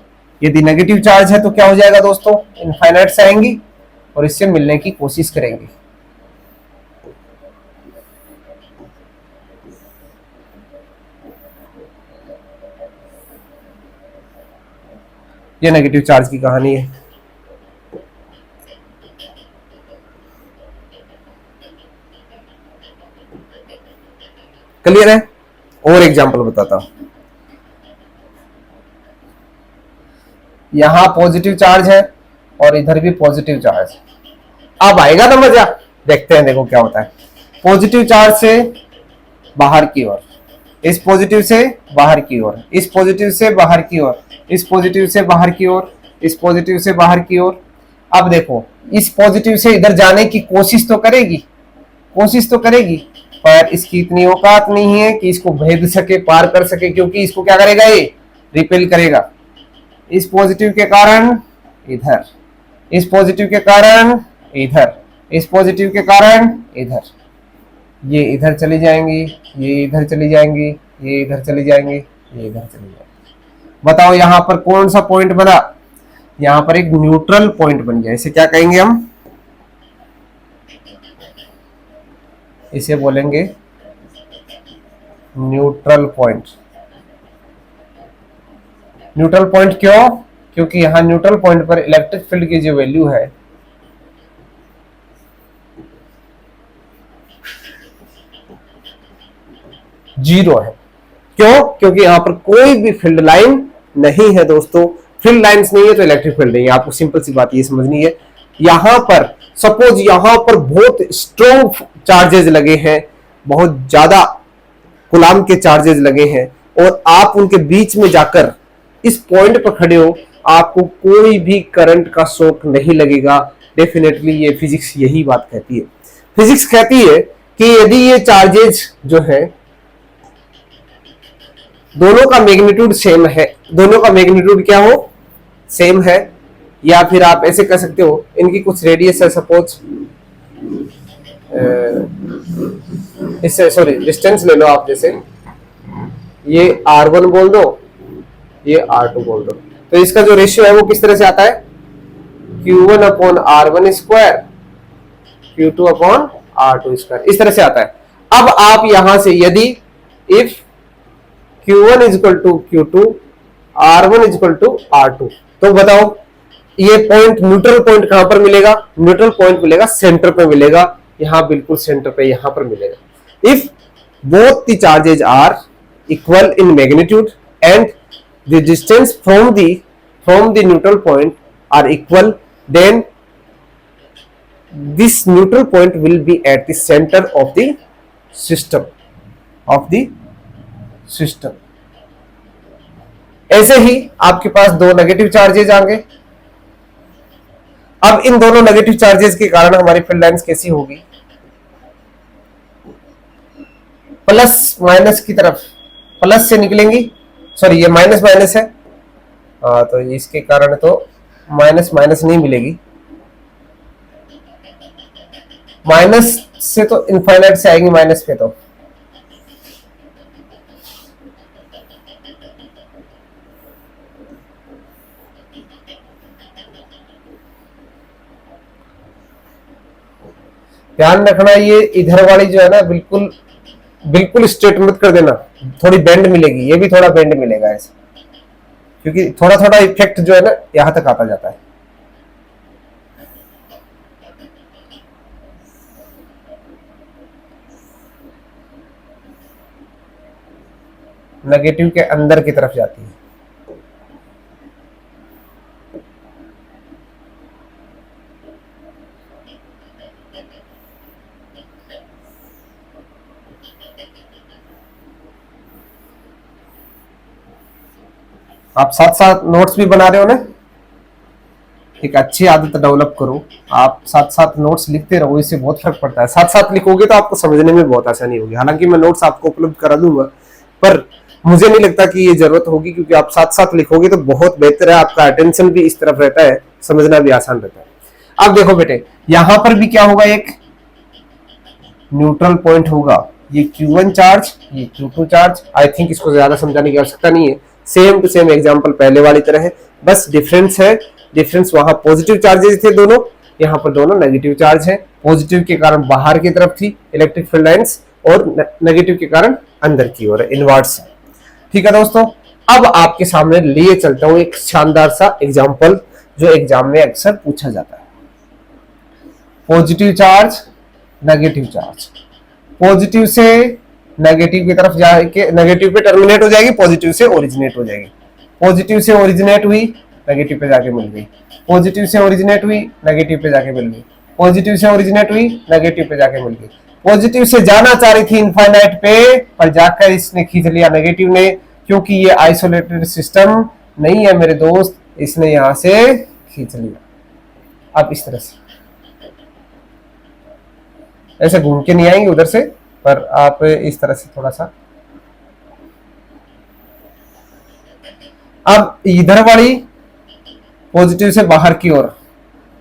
यदि नेगेटिव चार्ज है तो क्या हो जाएगा दोस्तों? इनफाइनाइट से आएंगी और इससे मिलने की कोशिश करेंगे। ये नेगेटिव चार्ज की कहानी है। क्लियर है? और एग्जांपल बताता हूं। यहां पॉजिटिव चार्ज है और इधर भी पॉजिटिव चार्ज है। अब आएगा ना मजा, देखते हैं। देखो क्या होता है। पॉजिटिव चार्ज से बाहर की ओर, इस पॉजिटिव से बाहर की ओर, इस पॉजिटिव से बाहर की ओर, इस पॉजिटिव से बाहर की ओर, इस पॉजिटिव से बाहर की ओर। अब देखो इस पॉजिटिव से इधर जाने की कोशिश तो करेगी, पर इसकी इतनी औकात नहीं है कि इसको भेद सके, पार कर सके, क्योंकि इसको क्या करेगा? ये रिपेल करेगा। इस पॉजिटिव के कारण इधर, इस पॉजिटिव के कारण इधर, इस पॉजिटिव के कारण इधर। ये इधर चली जाएंगी, ये इधर चली जाएंगी, ये इधर चली जाएंगी, ये इधर चली जाएंगी। बताओ यहां पर कौन सा पॉइंट बना? यहां पर एक न्यूट्रल पॉइंट बन गया। इसे क्या कहेंगे हम? इसे बोलेंगे न्यूट्रल पॉइंट। न्यूट्रल पॉइंट क्यों? क्योंकि यहां न्यूट्रल पॉइंट पर इलेक्ट्रिक फील्ड की जो वैल्यू है जीरो है। क्यों? क्योंकि यहां पर कोई भी फील्ड लाइन नहीं है दोस्तों। फील्ड लाइंस नहीं है तो इलेक्ट्रिक फील्ड नहीं है। आपको सिंपल सी बात ये समझनी है। यहां पर सपोज यहां पर बहुत स्ट्रॉन्ग चार्जेस लगे हैं, बहुत ज्यादा कूलम के चार्जेस लगे हैं, और आप उनके बीच में जाकर इस पॉइंट पर खड़े हो, आपको कोई भी करंट का शॉक नहीं लगेगा। डेफिनेटली ये फिजिक्स यही बात कहती है। फिजिक्स कहती है कि यदि ये चार्जेज जो है दोनों का मैग्नीट्यूड सेम है, दोनों का मैग्नीट्यूड क्या हो, सेम है, या फिर आप ऐसे कह सकते हो इनकी कुछ रेडियस है, सपोज इससे सॉरी डिस्टेंस ले लो आप, जैसे ये r1 बोल दो, ये r2 बोल दो, तो इसका जो रेशियो है वो किस तरह से आता है, q1 upon r1 square q2 upon r2 square, इस तरह से आता है। अब आप यहां से यदि if q1 is equal to q2 r1 is equal to r2, तो बताओ ये पॉइंट न्यूट्रल पॉइंट कहां पर मिलेगा, न्यूट्रल पॉइंट मिलेगा सेंटर पे मिलेगा, यहां बिल्कुल सेंटर पे यहां पर मिलेगा। If both the charges are equal in magnitude and the distance from the neutral point are equal, then this neutral point will be at the center of the system। ऐसे ही आपके पास दो नेगेटिव चार्जेज आएंगे। अब इन दोनों negative charges के कारण हमारी field lines कैसी होगी, प्लस माइनस की तरफ, प्लस से निकलेंगी, सॉरी ये माइनस माइनस है, तो इसके कारण तो माइनस माइनस नहीं मिलेगी, माइनस से तो इनफाइनाइट से आएंगे माइनस पे, तो ध्यान रखना ये इधर वाली जो है ना बिल्कुल बिल्कुल स्ट्रेट मत कर देना, थोड़ी बेंड मिलेगी, ये भी थोड़ा बेंड मिलेगा ऐसे, क्योंकि थोड़ा थोड़ा इफेक्ट जो है ना यहां तक आता जाता है। नेगेटिव के अंदर की तरफ जाती है। आप साथ साथ नोट्स भी बना रहे हो ना, एक अच्छी आदत डेवलप करो, आप साथ साथ नोट्स लिखते रहो, इससे बहुत फर्क पड़ता है। साथ साथ लिखोगे तो आपको समझने में बहुत आसानी होगी। हालांकि मैं नोट्स आपको उपलब्ध करा दूंगा, पर मुझे नहीं लगता कि ये जरूरत होगी, क्योंकि आप साथ साथ लिखोगे तो बहुत बेहतर है, आपका अटेंशन भी इस तरफ रहता है, समझना भी आसान रहता है। अब देखो बेटे, यहां पर भी क्या होगा, एक न्यूट्रल पॉइंट होगा, ये Q1 चार्ज, ये Q2 चार्ज। आई थिंक इसको ज्यादा समझाने की आवश्यकता नहीं है, सेम टू सेम एग्जांपल पहले वाली तरह है, बस डिफरेंस है, डिफरेंस वहां पॉजिटिव चार्जेस थे दोनों, यहाँ पर दोनों नेगेटिव चार्ज है। पॉजिटिव के कारण बाहर की तरफ थी इलेक्ट्रिक फील्ड लाइंस, और नेगेटिव के कारण अंदर की ओर, इनवर्स। ठीक है दोस्तों, अब आपके सामने लिए चलता हूं एक शानदार सा एग्जाम्पल जो एग्जाम में अक्सर पूछा जाता है। Positive charge, negative charge, positive से नेगेटिव की तरफ जाके नेगेटिव पे टर्मिनेट हो जाएगी, पॉजिटिव से ओरिजिनेट हो जाएगी, पॉजिटिव से ओरिजिनेट हुई, नेगेटिव पे जाके मिल गई, पॉजिटिव से ओरिजिनेट हुई, नेगेटिव पे जाके मिल गई, पॉजिटिव से ओरिजिनेट हुई, नेगेटिव पे जाके मिल गई, पॉजिटिव से जाना चाह रही थी इनफाइनाइट पे, पर जाकर इसने खींच लिया नेगेटिव ने, क्योंकि ये आइसोलेटेड सिस्टम नहीं है मेरे दोस्त, इसने यहां से खींच लिया। अब इस तरह से ऐसे घूम के नहीं आएंगे उधर से, पर आप इस तरह से थोड़ा सा, अब इधर वाली पॉजिटिव से बाहर की ओर,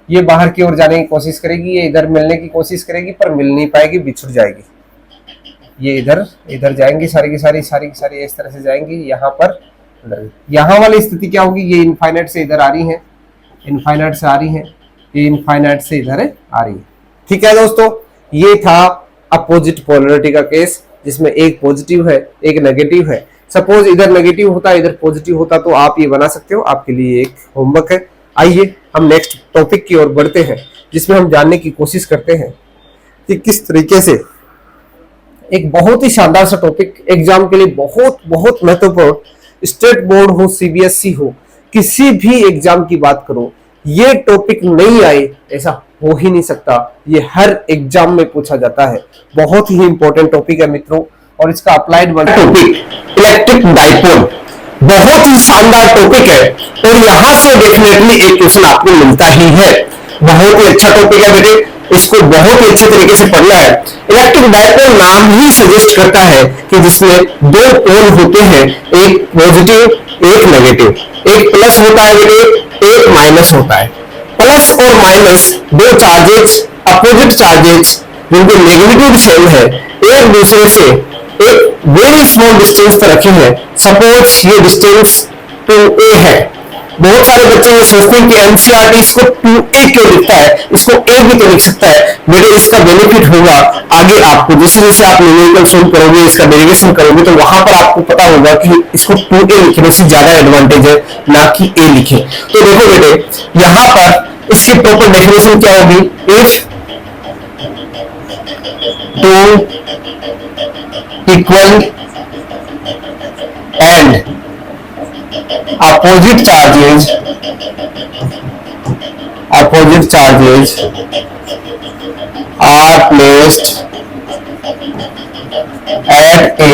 ये बाहर की ओर जाने की कोशिश करेगी, ये इधर मिलने की कोशिश करेगी, पर मिल नहीं पाएगी, बिछुड़ जाएगी। ये इधर जाएंगी, सारी की सारी इस तरह से जाएंगी, यहाँ पर यहाँ वाली स्थिति क्या होगी, ये इनफाइनाइट से इधर आ रही है, इनफाइनाइट से आ रही है, ये इनफाइनाइट से इधर आ रही है। ठीक है दोस्तों, ये था अपोजिट पोलैरिटी का केस, जिसमें एक पॉजिटिव है एक नेगेटिव है। सपोज इधर नेगेटिव होता इधर पॉजिटिव होता, तो आप ये बना सकते हो, आपके लिए एक होमवर्क है। आइए हम नेक्स्ट टॉपिक की ओर बढ़ते हैं, जिसमें हम जानने की कोशिश करते हैं कि किस तरीके से एक बहुत ही शानदार सा टॉपिक, एग्जाम के लिए बहुत बहुत महत्वपूर्ण, स्टेट बोर्ड हो सीबीएसई हो, किसी भी एग्जाम की बात करो, ये टॉपिक नहीं आए ऐसा हो ही नहीं सकता। ये हर एग्जाम में पूछा जाता है, बहुत ही इंपॉर्टेंट टॉपिक है मित्रों, और इसका अप्लाइड टॉपिक इलेक्ट्रिक डाइपोल, बहुत ही शानदार टॉपिक है, और यहां से डेफिनेटली एक क्वेश्चन आपको मिलता ही है। बहुत ही अच्छा टॉपिक है बेटे, इसको बहुत ही अच्छे तरीके से पढ़ना है। इलेक्ट्रिक डायपोल नाम ही सजेस्ट करता है कि जिसमें दो पोल होते हैं, एक पॉजिटिव एक नेगेटिव, एक प्लस होता है बेटे, एक माइनस होता है। प्लस और माइनस दो चार्जेस, अपोजिट चार्जेस जिनके नेगेटिव सेम है, एक दूसरे से एक वेरी स्मॉल डिस्टेंस पर रखे हैं। सपोज ये डिस्टेंस 2a है। बहुत सारे बच्चे ये सोचते हैं कि एनसीईआरटी इसको 2a क्यों लिखता है, इसको a भी तो लिख सकता है। मेरे इसका बेनिफिट होगा आगे आपको, जैसे जैसे आप न्यूमेरिकल सोल्व करोगे, इसका डेरिवेशन करोगे, तो वहां पर आपको पता होगा कि इसको 2a लिखने से ज्यादा एडवांटेज है ना कि a लिखे। तो देखो बेटे यहां पर इसकी प्रॉपर डेफिनेशन क्या होगी, if two equal and opposite charges are placed at a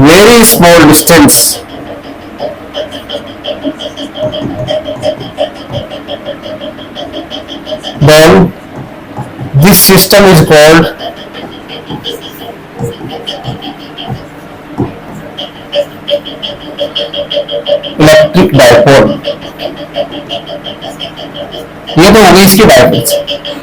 very small distance, then this system is called electric dipole. ये तो होगी इसकी डायपोल्स,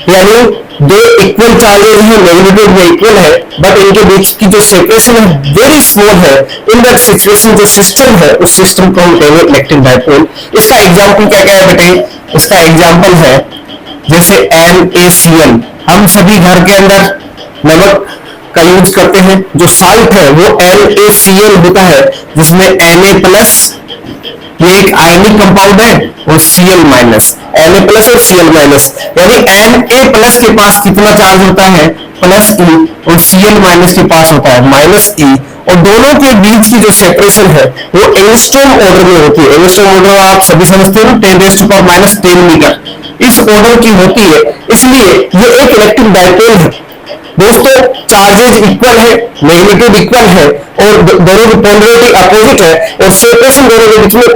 यानी दो इक्वल चार्जेस हैं, नेगेटिव में इक्वल है, बट इनके बीच की जो सेपरेशन है वेरी स्मॉल है। इन दैट सिचुएशन जो सिस्टम है उस सिस्टम को हम कहेंगे इलेक्ट्रिक डायपोल। इसका एग्जांपल क्या क्या है बेटे, इसका एग्जांपल है जैसे NaCl। हम सभी घर के अंदर नमक का यूज करते हैं, जो साल्ट है वो NaCl होता है, जिसमें Na+ ये एक आयनिक कंपाउंड है और Cl-, Na+ और Cl-, यानी Na+ के पास कितना चार्ज होता है, +E, और Cl- के पास होता है -E, और दोनों के बीच की जो सेपरेशन है वो एंगस्ट्रॉम ऑर्डर में होती है। एंगस्ट्रॉम ऑर्डर आप सभी समझते हो, 10⁻⁻10 मीटर इस ऑर्डर की होती है, इसलिए ये एक इलेक्ट्रिक डायपोल है। दोस्तों चार्जेज इक्वल है, मैग्नीट्यूड इक्वल है, और दोनों की पोलैरिटी अपोजिट है, और सेपरेशन दोनों के बीच में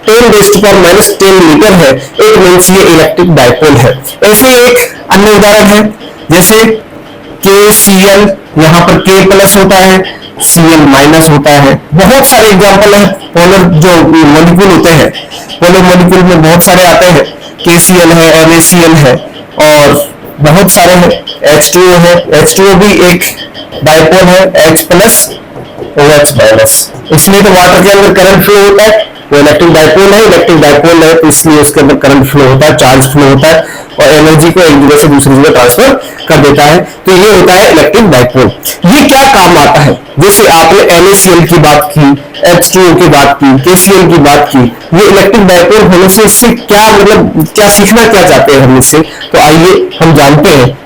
10⁻10 मीटर है, एक मींस ये इलेक्ट्रिक डायपोल है। ऐसे एक अन्य उदाहरण है जैसे KCl, यहाँ पर K+ होता है, Cl- होता है। बहुत सारे एग्जाम्पल है, पोलर जो मॉलिक्यूल होते हैं, पोलर मॉलिक्यूल में बहुत सारे आते हैं, KCl है, NaCl है, और बहुत सारे हैं। H2O है, H2O भी एक डायपोल है, H+ और H-, इसलिए तो वाटर के अंदर करंट फ्लो होता है, वो इलेक्ट्रिक डायपोल है। इलेक्ट्रिक डायपोल है तो इसलिए उसके अंदर करंट फ्लो होता है, चार्ज फ्लो होता है, और एनर्जी को एक जगह से दूसरी जगह ट्रांसफर कर देता है। तो ये होता है इलेक्ट्रिक डायपोल। ये क्या काम आता है, जैसे आपने NaCl की बात की, H2O की बात की, KCl की बात की, ये इलेक्ट्रिक डायपोल होने से इससे क्या मतलब, क्या सीखना क्या चाहते हैं हम इससे, तो आइए हम जानते हैं।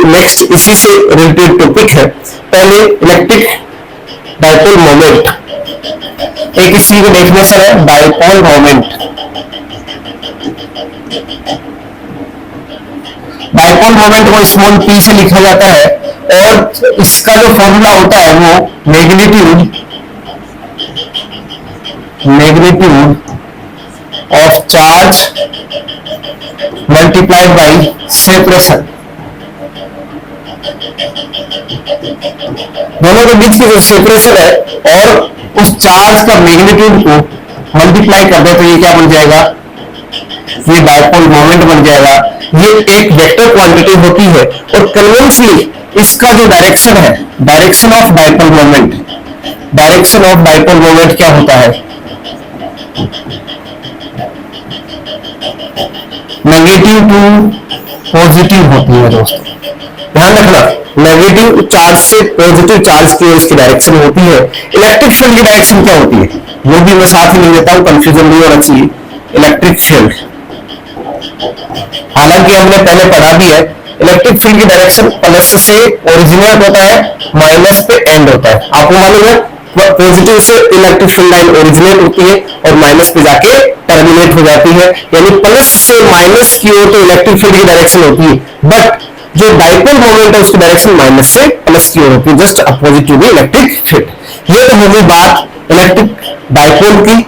नेक्स्ट इसी से रिलेटेड टॉपिक है। पहले इलेक्ट्रिक डायपोल मोमेंट, एक इसकी डेफिनेशन है डायपोल मोमेंट। डायपोल मोमेंट को स्मॉल p से लिखा जाता है, और इसका जो फॉर्मूला होता है वो magnitude of charge multiplied by separation. दोनों के बीच की जो सेपरेशन है और उस चार्ज का मैग्नीट्यूड को मल्टीप्लाई कर दे तो ये क्या बन जाएगा, ये डायपोल मोमेंट बन जाएगा। ये एक वेक्टर क्वांटिटी होती है, और कन्वेंशनली इसका जो डायरेक्शन है, direction of dipole moment, direction of dipole moment क्या होता है, नेगेटिव टू पॉजिटिव होती है। दोस्तों ध्यान रखना, नेगेटिव चार्ज से पॉजिटिव चार्ज की इसकी डायरेक्शन होती है। इलेक्ट्रिक फील्ड की डायरेक्शन क्या होती है, वो भी मैं साथ ही नहीं देता हूं, कंफ्यूजन नहीं होना चाहिए। इलेक्ट्रिक फील्ड, हालांकि हमने पहले पढ़ा भी है, इलेक्ट्रिक फील्ड की डायरेक्शन प्लस से ओरिजिनेट होता है, माइनस पे एंड होता है। आपको मालूम है पॉजिटिव से इलेक्ट्रिक फील्ड लाइन ओरिजिनेट होती है और माइनस पे जाके टर्मिनेट हो जाती है, यानी प्लस से माइनस की ओर तो इलेक्ट्रिक फील्ड की डायरेक्शन होती है, बट जो डायपोल मोमेंट है उसकी डायरेक्शन माइनस से प्लस की ओर होती है, just opposite to the electric field. ये तो होगी बात इलेक्ट्रिक डायपोल की।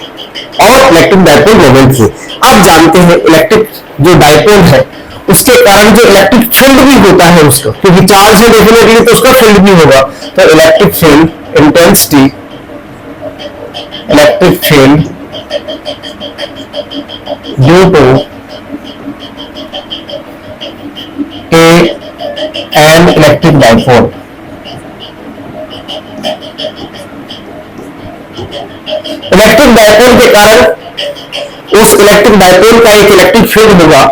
और इलेक्ट्रिक डायपोल मोमेंट थी। अब जानते हैं इलेक्ट्रिक जो डायपोल है उसके कारण जो इलेक्ट्रिक फील्ड भी होता है उसको, क्योंकि चार्ज है डेफिनेटली तो उसका फील्ड भी होगा। तो electric field intensity, electric field due to an electric dipole, electric dipole के कारण उस इलेक्ट्रिक डायपोल का एक इलेक्ट्रिक फील्ड होगा।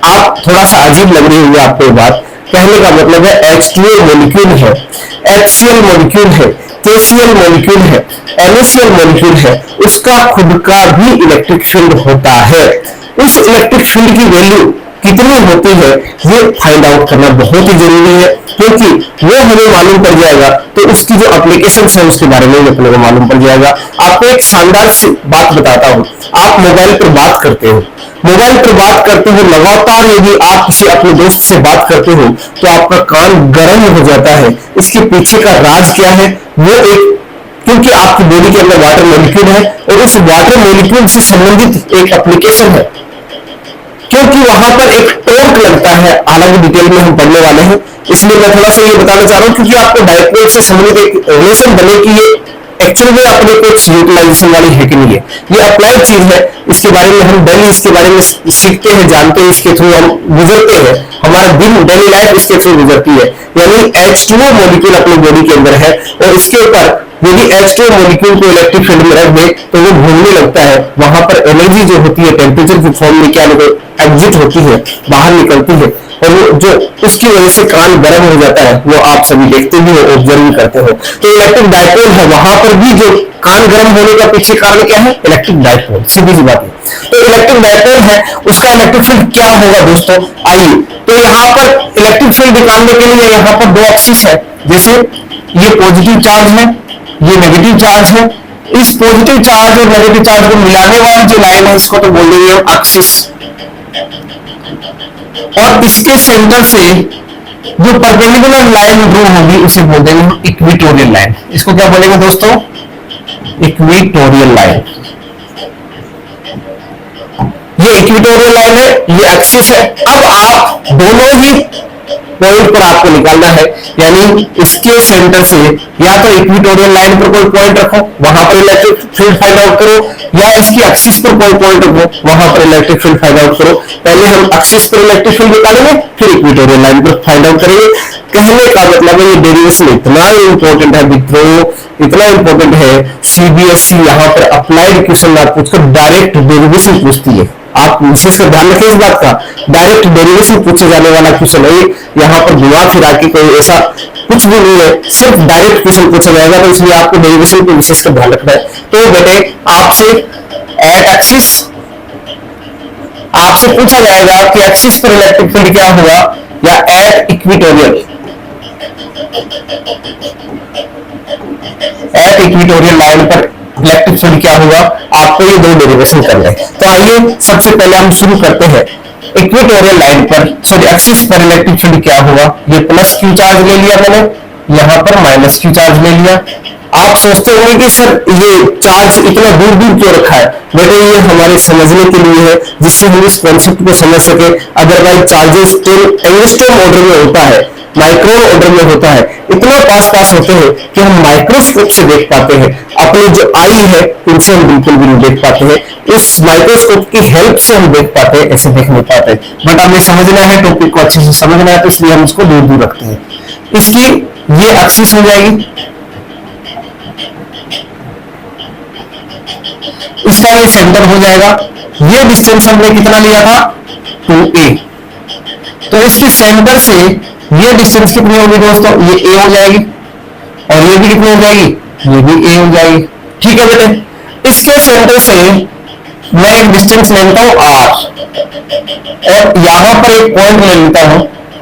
आप थोड़ा सा अजीब लग रही होगी आपको ये बात, कहने का मतलब है H2O मॉलिक्यूल है, HCl मॉलिक्यूल है, KCl मॉलिक्यूल है, NaCl मॉलिक्यूल है, उसका खुद का भी इलेक्ट्रिक फील्ड होता है। उस इलेक्ट्रिक फील्ड की वैल्यू कितनी होती है ये फाइंड आउट करना बहुत ही जरूरी है, क्योंकि वो हमें मालूम पड़ जाएगा तो उसकी जो एप्लीकेशन है उसके बारे में अपने को मालूम पड़ जाएगा। आपको एक शानदार सी बात बताता हूं। आप मोबाइल पर बात करते हो, मोबाइल पर बात करते हो, लगातार यदि आप किसी अपने दोस्त से बात करते हो तो आपका कान गर्म हो जाता है। इसके पीछे का राज क्या है? वो एक, क्योंकि आपकी बॉडी के अंदर वाटर मॉलिक्यूल है और उस वाटर मॉलिक्यूल से संबंधित एक एप्लीकेशन है, क्योंकि वहां पर एक टॉर्क लगता है। अलग डिटेल में हम पढ़ने वाले हैं, इसलिए मैं थोड़ा सा ये बताना चाह रहा हूं, क्योंकि आपको डायपोल से संबंधित एक रिलेशन बने कि ये एक्चुअली में अपने कुछ यूटिलाइजेशन वाली है कि नहीं है। ये अप्लाइड चीज है, इसके बारे में हम डेली इसके बारे में सीखते हैं, जानते हैं, इसके थ्रू हम गुजरते हैं, हमारा दिन डेली लाइफ इसके थ्रू गुजरती है। यानी H2O मॉलिक्यूल अपनी बॉडी के अंदर है और इसके ऊपर यदि H2O मॉलिक्यूल को इलेक्ट्रिक फील्ड में रख दे तो वो घूमने लगता है। वहां पर एनर्जी जो होती है टेम्परेचर की फॉर्म में क्या एग्जिट होती है, बाहर निकलती है, और वो जो उसकी वजह से कान गर्म हो जाता है वो आप सभी देखते भी हो, ऑब्जर्व भी करते हो। तो इलेक्ट्रिक डायपोल है, वहां पर भी जो कान गर्म होने का पीछे कारण क्या है? इलेक्ट्रिक डायपोल, सीधी सी बात है। तो इलेक्ट्रिक डायपोल है, उसका इलेक्ट्रिक फील्ड क्या होगा दोस्तों? आइए, तो यहाँ पर इलेक्ट्रिक फील्ड निकालने के लिए यहाँ पर दो एक्सिस है, जैसे ये पॉजिटिव चार्ज है, ये नेगेटिव चार्ज है। इस पॉजिटिव चार्ज और नेगेटिव चार्ज को मिलाने वाली जो लाइन है इसको तो बोल देंगे हम एक्सिस, और इसके सेंटर से जो परपेंडिकुलर लाइन ड्रॉ होगी उसे बोल देंगे हम इक्वेटोरियल लाइन। इसको क्या बोलेंगे दोस्तों? Equatorial line. ये इक्वेटोरियल लाइन है, ये एक्सिस है। अब आप दोनों ही पॉइंट पर आपको निकालना है, यानी इसके सेंटर से या तो इक्वेटोरियल लाइन पर कोई पॉइंट रखो, वहां पर इलेक्ट्रिक फील्ड फाइंड आउट करो, या इसकी एक्सिस पर कोई पॉइंट रखो, वहां पर इलेक्ट्रिक फील्ड फाइंड आउट करो। पहले हम एक्सिस पर इलेक्ट्रिक फील्ड निकालेंगे, फिर इक्वेटोरियल लाइन पर फाइंड आउट करेंगे। कहने का मतलब है ये डेरिवेशन इतना इंपॉर्टेंट है मित्रों, इतना इंपॉर्टेंट है। CBSE यहाँ पर अप्लाइड क्वेश्चन ना पूछकर डायरेक्ट डेरिवेशन पूछती है। आप विशेष ध्यान रखें इस बात का, डायरेक्ट डेरिवेशन पूछे जाने वाला क्वेश्चन है। यहाँ पर घुमा फिरा के कोई ऐसा कुछ भी नहीं है, सिर्फ डायरेक्ट क्वेश्चन पूछा जाएगा, तो इसलिए आपको डेरिवेशन पर विशेष ध्यान रखना है। तो बेटे आपसे एट एक्सिस आपसे पूछा जाएगा कि एक्सिस पर इलेक्ट्रिक फील्ड क्या होगा, या एट इक्वेटोरियल लाइन पर इलेक्ट्रिक फील्ड क्या होगा। आपको ये दो डेरिवेशन करना है। तो आइए सबसे पहले हम शुरू करते हैं। इक्वेटोरियल लाइन पर, सॉरी एक्सिस पर इलेक्ट्रिक फील्ड क्या होगा। ये प्लस क्यू चार्ज ले लिया मैंने, यहाँ पर माइनस क्यू चार्ज ले लिया। आप सोचते होंगे कि सर ये चार्ज इतना दूर दूर क्यों रखा है? बेटे ये हमारे समझने के लिए है, जिससे हम इस कॉन्सेप्ट को समझ सके। अदरवाइज चार्जेस तो एंगस्ट्रॉम ऑर्डर में होता है, माइक्रोन ऑर्डर में होता है, इतना पास पास होते हैं कि हम माइक्रोस्कोप से देख पाते हैं। अपनी जो आई है उनसे हम बिल्कुल भी नहीं देख पाते हैं, इस माइक्रोस्कोप की हेल्प से हम देख पाते हैं, ऐसे देख नहीं पाते। बट हमें समझना है, टॉपिक को अच्छे से समझना है, तो इसलिए हम इसको दूर दूर रखते हैं। इसकी ये एक्सिस हो जाएगी, इसका ये सेंटर हो जाएगा। ये डिस्टेंस हमने कितना लिया था? 2a। तो इसके सेंटर से ये डिस्टेंस कितनी होगी दोस्तों? ये a हो जाएगी, और ये भी कितनी हो जाएगी? ये भी a हो जाएगी। ठीक है बेटे, इसके सेंटर से मैं एक डिस्टेंस ले लेता हूं r, और यहां पर एक पॉइंट ले लेता हूं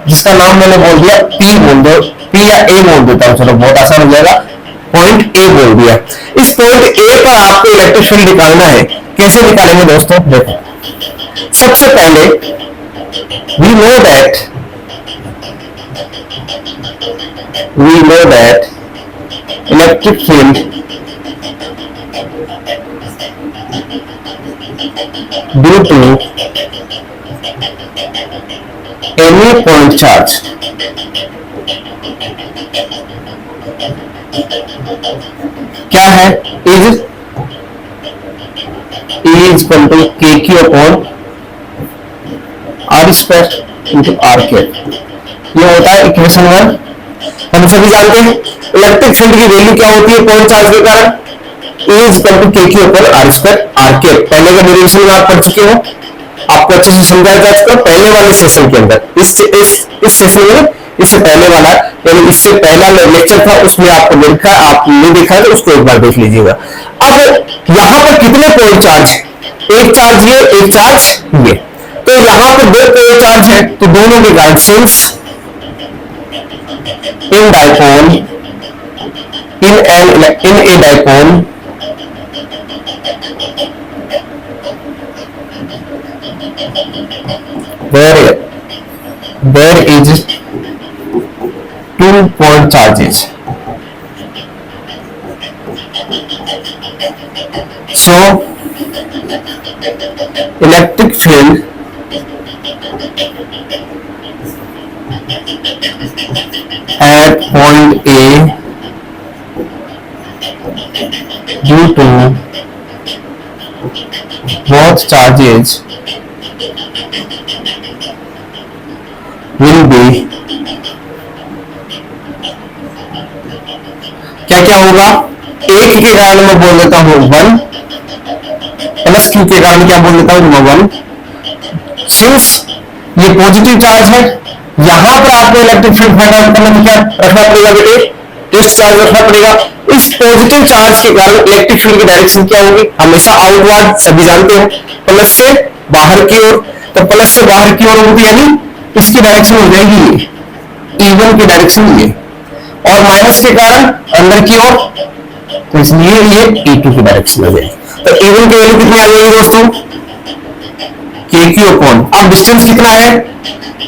जिसका नाम मैंने बोल दिया p, बोल दो p या a बोल देता हूं, चलो बहुत आसान हो जाएगा। पॉइंट ए बोल दिया। इस पॉइंट ए पर आपको इलेक्ट्रिक फील्ड निकालना है। कैसे निकालेंगे दोस्तों? देखो, सबसे पहले we know that electric field due to any point charge क्या है, is equal to K Q upon R square into R cap. ये होता है इक्वेशन 1। हम सभी जानते हैं इलेक्ट्रिक फील्ड की वैल्यू क्या होती है पॉइंट चार्ज के कारण, E is equal to K Q upon R square R cap. पहले का डेरिवेशन में आप पढ़ चुके हो, आपको अच्छे से समझाया जा चुका पहले वाले सेशन के अंदर। इस सेशन में इससे पहले वाला यानी इससे पहला लेक्चर था उसमें आपको देखा, आपने देखा तो उसको एक बार देख लीजिएगा। अब यहां पर कितने पॉइंट चार्ज है, एक चार्ज ये एक चार्ज ये, तो यहां पर दो पॉइंट चार्ज है तो दोनों के कारण since in dipole in a dipole there is 2 point charges, so electric field at point A due to both charges will be, क्या क्या होगा, एक के कारण मैं बोल देता हूं 1 प्लस क्यू के कारण क्या बोल देता हूं 1। सिंस ये पॉजिटिव चार्ज है, यहां पर आपको इलेक्ट्रिक फील्ड फाइंड आउट करने में क्या रखना पड़ेगा बेटे, टेस्ट चार्ज रखना पड़ेगा। इस पॉजिटिव चार्ज के कारण इलेक्ट्रिक फील्ड की डायरेक्शन क्या होगी, हमेशा आउटवर्ड, सभी जानते हो प्लस से बाहर की ओर, तो प्लस से बाहर की ओर होगी यानी इसकी डायरेक्शन हो जाएगी ये E1 की डायरेक्शन ये, और माइनस के कारण अंदर की ओर, तो इसलिए ये E2 की डायरेक्शन हो जाएगी। तो E1 की वैल्यू कितनी आ जाएगी दोस्तों, के क्यू अपॉन, अब डिस्टेंस कितना है,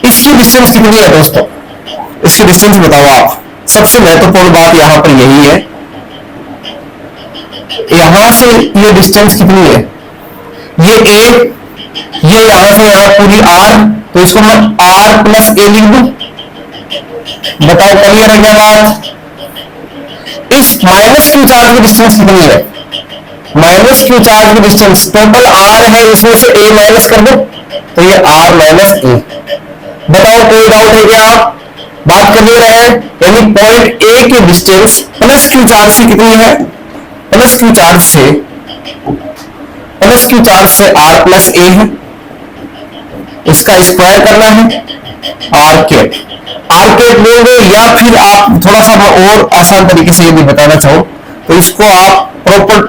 इसकी डिस्टेंस कितनी है दोस्तों, इसकी डिस्टेंस बताओ आप। सबसे महत्वपूर्ण बात यहां पर यही है, यहां से ये डिस्टेंस कितनी है, ये ए, ये यहां से यहां पूरी आर, तो इसको मैं आर प्लस ए लिख दूं। बताओ क्लियर है क्या बात। इस माइनस क्यू चार्ज की डिस्टेंस कितनी है, माइनस क्यू चार्ज की डिस्टेंस टोटल आर है, इसमें से ए माइनस कर दो तो ये आर माइनस ए। बताओ कोई डाउट है क्या, बात कर ले रहे हैं, यानी पॉइंट ए की डिस्टेंस प्लस क्यू चार्ज से कितनी है, प्लस क्यू चार्ज से आर प्लस ए है, इसका स्क्वायर करना है आर कैप लोगे, या फिर आप थोड़ा सा और आसान तरीके से यदि बताना चाहो तो इसको आप प्रॉपर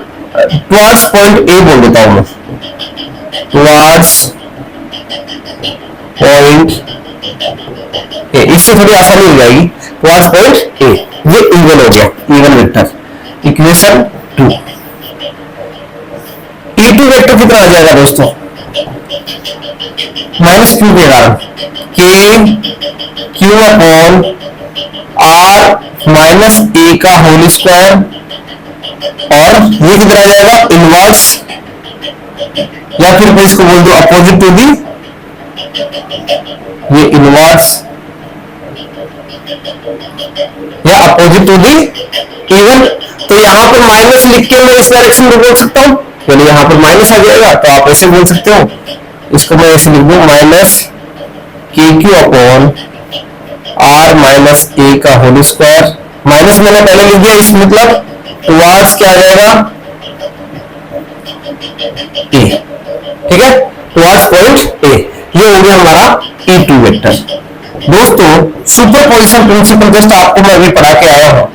टुवर्ड्स पॉइंट ए बोल देता हूं मैं, टुवर्ड्स पॉइंट ए, इससे थोड़ी आसानी हो जाएगी, टुवर्ड्स पॉइंट ए, ये इवन हो गया, even vector equation 2। E2 vector कितना आ जाएगा दोस्तों, माइनस क्यू के कारण के Q upon are minus A का होल स्क्वायर, और ये कितना आ जाएगा इनवर्स, या फिर मैं इसको बोल दो अपोजिट टू दी, ये इनवर्स या अपोजिट टू दी इवन। तो यहां पर माइनस लिख के मैं इस डायरेक्शन में बोल सकता हूं, यानी यहां पर माइनस आ जाएगा, तो आप ऐसे बोल सकते हो, इसको मैं ऐसे लिख दूं माइनस के Q upon are minus A का होल स्क्वायर, माइनस मैंने पहले लिख दिया, इस मतलब टुवर्ड्स क्या आ जाएगा ए, ठीक है, टुवर्ड्स पॉइंट ए, ये हो गया हमारा E2 वेक्टर। दोस्तों सुपरपोजिशन प्रिंसिपल जस्ट आपको मैं अभी पढ़ा के आया हूं,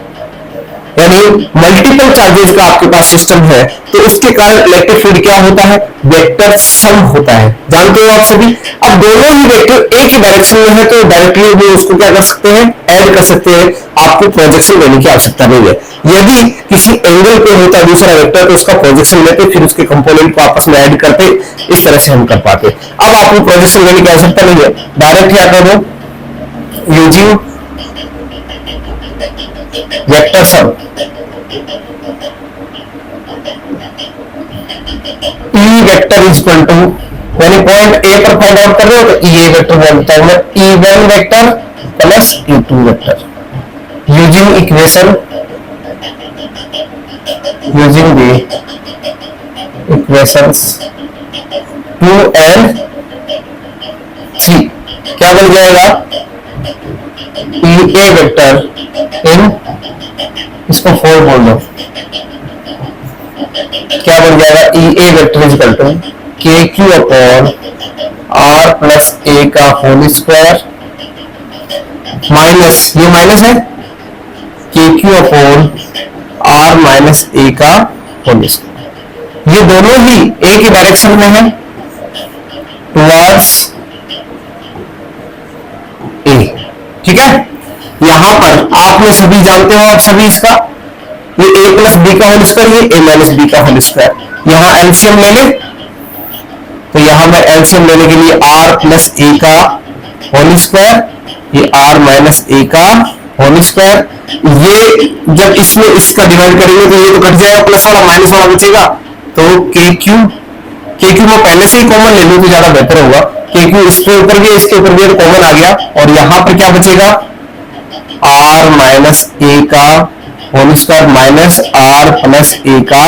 यानी मल्टीपल चार्जेस का आपके पास सिस्टम है तो उसके कारण इलेक्ट्रिक फील्ड क्या होता है, वेक्टर सम होता है, जानते हो आप सभी। अब दोनों ही वेक्टर एक ही डायरेक्शन में है तो डायरेक्टली भी उसको क्या कर सकते हैं, ऐड कर सकते हैं, आपको प्रोजेक्शन लेने की आवश्यकता नहीं है। यदि किसी एंगल पे होता है दूसरा वेक्टर तो उसका प्रोजेक्शन लेते, फिर उसके कंपोनेंट को आपस में ऐड करते, इस तरह से हम कर पाते। अब आपको प्रोजेक्शन लेने की आवश्यकता नहीं है, डायरेक्ट क्या करो, using vector sum E vector is equal to यानी पॉइंट ए पर फाइंड आउट कर रहे हो तो ई ए वेक्टर बोलता हूं मैं, E1 vector plus E2 vector using equation, using the equations 2 and 3 क्या बन जाएगा, ई ए वेक्टर इन, इसको 4 बोल दो, क्या बन जाएगा, ई ए vector is equal to K Q upon are plus A का होल स्क्वायर माइनस, ये माइनस है, के Q upon are minus A का होल स्क्वायर। ये दोनों ही एक ही डायरेक्शन में है, टुवर्ड्स ए, ठीक है। यहां पर आप में सभी जानते हो, आप सभी इसका, ये a प्लस बी का होल स्क्वायर, ये a माइनस बी का होल स्क्वायर। यहां एलसीएम ले ले, तो यहां मैं एलसीएम लेने के लिए r प्लस ए का होल स्क्वायर, ये r माइनस ए का होल स्क्वायर, ये जब इसमें इसका डिवाइड करेंगे तो ये तो कट जाएगा, प्लस वाला माइनस वाला बचेगा, तो के क्यू मैं पहले से ही कॉमन ले लूं तो ज्यादा बेहतर होगा, के क्यू इसके ऊपर भी इसके ऊपर भी कॉमन आ गया, और यहां पर क्या बचेगा, r माइनस ए का whole square minus r plus A का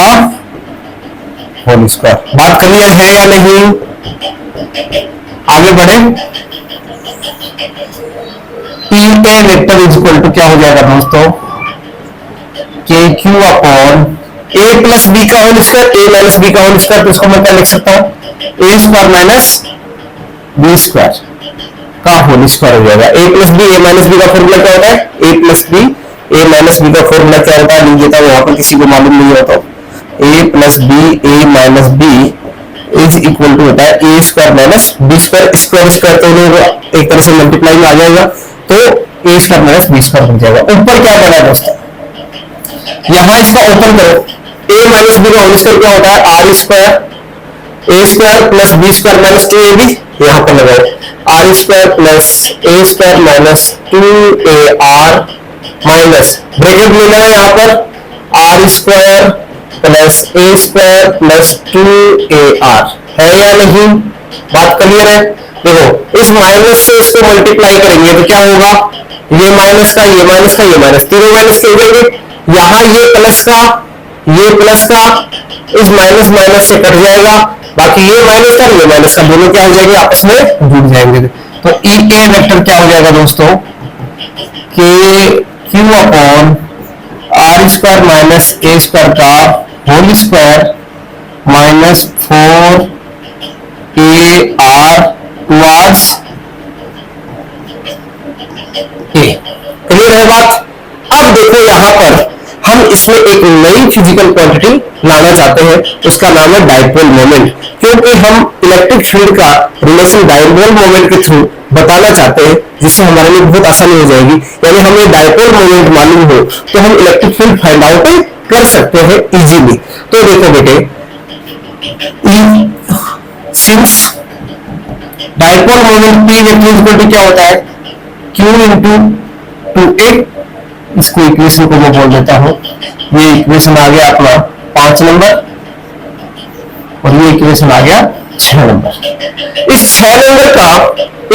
होल स्क्वायर। बात क्लियर है या नहीं, आगे बढ़े। ई ए वेक्टर इज इक्वल टू क्या हो जाएगा दोस्तों, के क्यू अपॉन ए प्लस बी का होल स्क्वायर, ए माइनस बी का होल स्क्वायर, तो इसको मैं क्या लिख सकता हूं, ए स्क्वायर माइनस बी स्क्वायर का होल स्क्वायर हो जाएगा। ए plus B, A minus B का फॉर्मूला क्या होता है, ए plus B A minus B का फॉर्मूला क्या होता है, लिख देता हूं, वहां पर किसी को मालूम नहीं होता, A plus B A minus B is equal to होता है A square minus B square, square square तो लोग एक तरह से मल्टीप्लाई में आ जाएगा, तो A square minus B square बन जाएगा। ऊपर क्या बना है दोस्तों, यहां इसका ओपन करो, ए माइनस बी का होल स्क्वायर क्या होता है, R square A square plus B square minus 2ab, यहां पर लगाओ R square plus A square minus 2ar minus bracket लेना है यहां पर R square plus A square plus 2ar, है या नहीं, बात क्लियर है। देखो इस माइनस से इसको मल्टीप्लाई करेंगे तो क्या होगा, ये माइनस का ये माइनस का ये माइनस, तीनों माइनस कर देंगे, यहां ये प्लस का इस माइनस माइनस से कट जाएगा, बाकी ये माइनस का ये माइनस का दोनों क्या हो जाएंगे, आपस में जुड़ जाएंगे। तो ई ए वेक्टर क्या हो जाएगा दोस्तों, K Q upon R square minus A square का whole square minus 4ar towards A. Clear है बात। अब देखो यहां पर हम इसमें एक नई फिजिकल क्वांटिटी लाना चाहते हैं, उसका नाम है डाइपोल मोमेंट, क्योंकि हम इलेक्ट्रिक फील्ड का रिलेशन डाइपोल मोमेंट के थ्रू बताना चाहते हैं, जिससे हमारे लिए बहुत आसानी हो जाएगी। यानी हमें डाइपोल मोमेंट मालूम हो तो हम इलेक्ट्रिक फील्ड फाइंड आउट कर सकते हैं इजीली। तो देखो बेटे, since dipole moment P vector क्या होता है, Q इंटू 2a, इसको इक्वेशन को मैं बोल देता हूं, ये इक्वेशन आ गया अपना 5 नंबर और ये इक्वेशन आ गया 6 नंबर। इस 6 नंबर का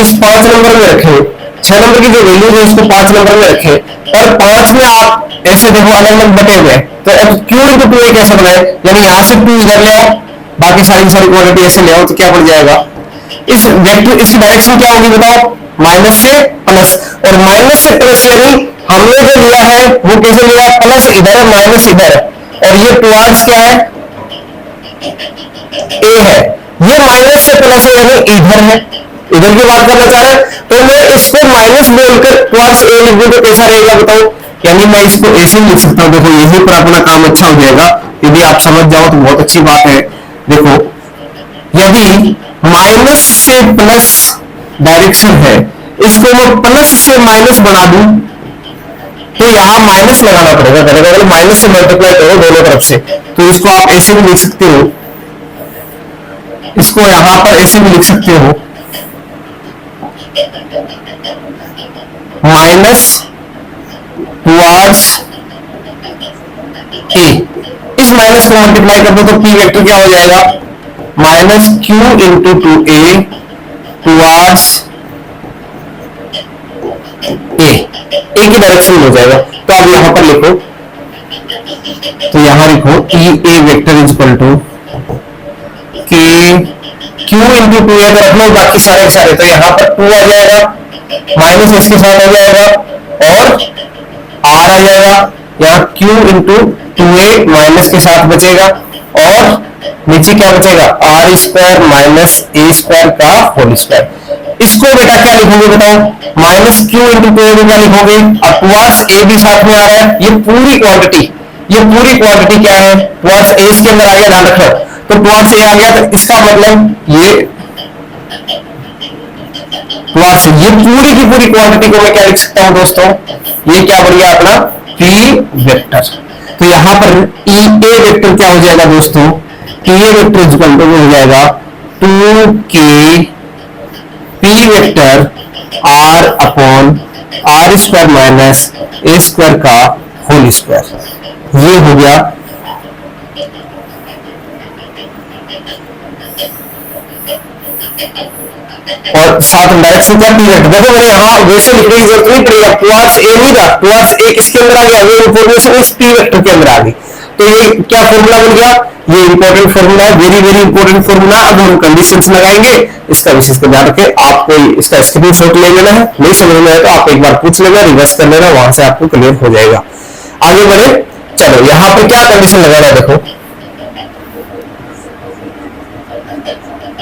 इस 5 नंबर में रखें, 6 नंबर की जो वैल्यू है उसको 5 नंबर में रखें, और 5 में आप ऐसे देखो अलग अलग बटे हुए, तो अब Q इंटू 2a कैसे बनाए, यानी यहां से 2 इधर ले आओ, बाकी सारी क्वांटिटी ऐसे ले आओ, तो क्या बढ़ जाएगा, इस वेक्टर इसकी डायरेक्शन क्या होगी बताओ, माइनस से प्लस, और माइनस से प्लस यानी हमने जो लिया है वो कैसे लिया, प्लस इधर है माइनस इधर, और ये टुवर्ड्स क्या है, ए है, ये माइनस से प्लस है यानी इधर है, इधर की बात करना चाह रहा है, तो मैं इसको माइनस बोलकर टुवर्ड्स ए लिख दूं तो कैसा रहेगा बताओ, यानी मैं इसको ऐसे लिख सकता हूं। देखो यहीं पर अपना काम अच्छा हो जाएगा, यदि आप समझ जाओ तो बहुत अच्छी बात है। देखो यदि माइनस से प्लस डायरेक्शन है, इसको मैं प्लस से माइनस बना दूं तो यहां माइनस लगाना पड़ेगा, अगर माइनस से मल्टीप्लाई करो दोनों तरफ से, तो इसको आप ऐसे भी लिख सकते हो, इसको यहां पर ऐसे भी लिख सकते हो, माइनस टुवर्ड्स ए, इस माइनस को मल्टीप्लाई कर दो तो पी वेक्टर क्या हो जाएगा, माइनस क्यू इंटू टू ए टुवार्ड्स ए की डायरेक्शन में हो जाएगा। तो अब यहां पर लिखो, तो यहां लिखो ई ए vector is equal to K Q into two ए रख लो, बाकी सारे सारे, तो यहां पर 2 आ जाएगा, माइनस इसके साथ हो जाएगा और आर आ जाएगा, यहाँ Q into two A minus के साथ बचेगा और नीचे क्या बचेगा, R square minus A square का होल स्क्वायर। इसको बेटा क्या लिखोगे बताओ, minus Q into two A क्या लिखोगे, अब टुवार्ड्स ए भी साथ में आ रहा है, ये पूरी क्वांटिटी क्या है, टुवार्ड्स ए इसके अंदर आ गया, ध्यान रखो, तो टुवार्ड्स ए आ गया, तो इसका मतलब ये टुवार्ड्स ये पूरी की पूरी क्वांटिटी को मैं क्या लिख सकता हूं दोस्तों, ये क्या बन गया अपना पी वेक्टर। तो यहां पर ई ए वेक्टर क्या हो जाएगा दोस्तों, P A vector equal to हो जाएगा 2k P vector R upon R square minus A square का होल स्क्वायर। ये हो गया और साथ में डायरेक्शन क्या पी वेक्टर, देखो मैंने यहां वैसे लिखने की जरूरत नहीं पड़ेगी, टुवार्ड्स ए नहीं था, टुवार्ड्स ए किसके अंदर आ गया, वो इंफॉर्मेशन उस पी वेक्टर के अंदर आ गई। तो ये क्या फॉर्मूला बन गया, ये इंपॉर्टेंट फॉर्मूला है, वेरी वेरी इंपॉर्टेंट फॉर्मूला। अब हम कंडीशंस लगाएंगे, इसका विशेष को ध्यान रखें, आपको इसका स्क्रीनशॉट ले लेना है, नहीं समझ में आए तो आप एक बार पूछ लेना, रिवर्स कर लेना, वहां से आपको क्लियर हो जाएगा। आगे बढ़े, चलो यहां पर क्या कंडीशन लगाना है, देखो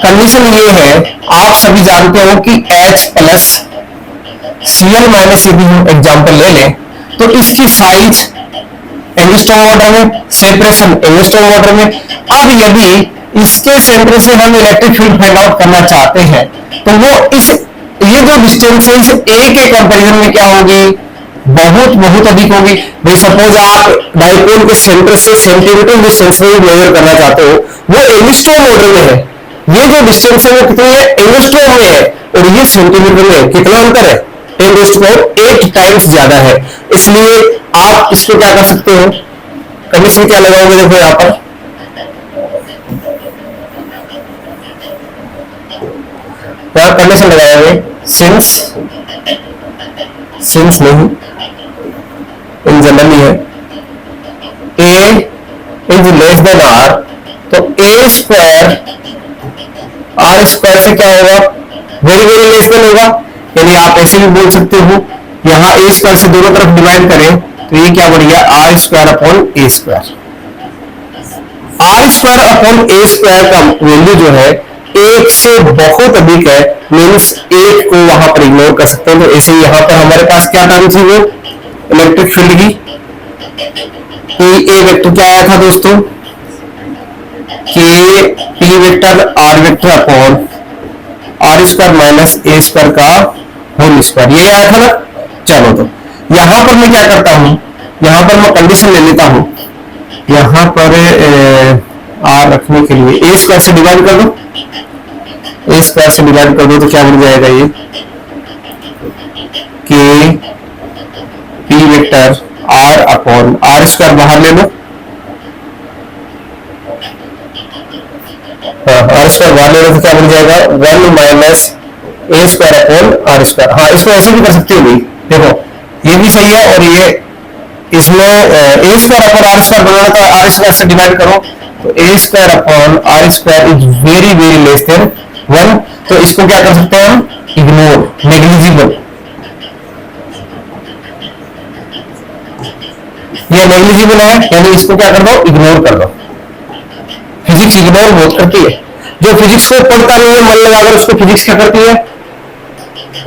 कंडीशन ये है, आप सभी जानते हो कि H प्लस Cl माइनस, यदि हम एग्जाम्पल ले लें तो इसकी साइज एंगस्ट्रॉम ऑर्डर में, सेपरेशन एंगस्ट्रॉम ऑर्डर में। अब यदि इसके सेंटर से हम इलेक्ट्रिक फील्ड फाइंड आउट करना चाहते हैं तो वो ये जो डिस्टेंस है इस ए के कंपैरिजन में क्या होगी, बहुत बहुत अधिक होगी। भाई सपोज आप डाइपोल के सेंटर से सेंटीमीटर डिस्टेंस में मेजर करना चाहते हो, वो एंगस्ट्रॉम ऑर्डर में है, ये जो डिस्टेंस है वो कितनी है, एंगस्ट्रॉम में है, और ये सेंटीमीटर में है। कितना अंतर है, 10⁸ टाइम्स ज्यादा है। इसलिए आप इसको क्या कर सकते हो, कंडीशन क्या लगाओगे, देखो यहां पर कंडीशन लगाएंगे, सिंस नहीं इन जनरल है, ए इज लेस देन आर, तो ए स्क्वायर आर स्क्वायर से क्या होगा, वेरी वेरी लेस देन होगा, यानी आप ऐसे भी बोल सकते हो, यहां ए स्क्वायर से दोनों तरफ डिवाइड करें तो ये क्या बन गया, R square upon A square. R square upon A square का वैल्यू जो है एक से बहुत अधिक है, मीन्स एक को वहां पर इग्नोर कर सकते हैं। तो ऐसे ही यहां पर हमारे पास क्या टर्म थी, वो इलेक्ट्रिक फील्ड की ए वेक्टर क्या आया था दोस्तों, K P vector R vector upon R square minus A square का होल स्क्वायर, ये आया था ना। चलो तो यहां पर मैं क्या करता हूं, यहां पर मैं कंडीशन ले लेता हूं, यहां पर आर रखने के लिए ए स्क्वायर से डिवाइड कर दो, ए स्क्वायर से डिवाइड कर दो तो क्या बन जाएगा, ये K P vector R upon R square बाहर ले लो, आर स्क्वायर बाहर ले लो तो क्या बन जाएगा, 1 minus A square upon R square. हाँ इसको ऐसे भी कर सकते हो, देखो ये भी सही है, और ये इसमें A square upon R square बनाना था, आर स्क्वायर से डिवाइड करो तो A square upon R square is very very less than 1, तो इसको क्या कर सकते हैं हम, इग्नोर, नेग्लिजिबल, ये नेग्लिजिबल है, यानी इसको क्या कर दो, इग्नोर कर दो। फिजिक्स इग्नोर बहुत करती है, जो फिजिक्स को पढ़ता नहीं है मन लगाकर उसको फिजिक्स क्या करती है,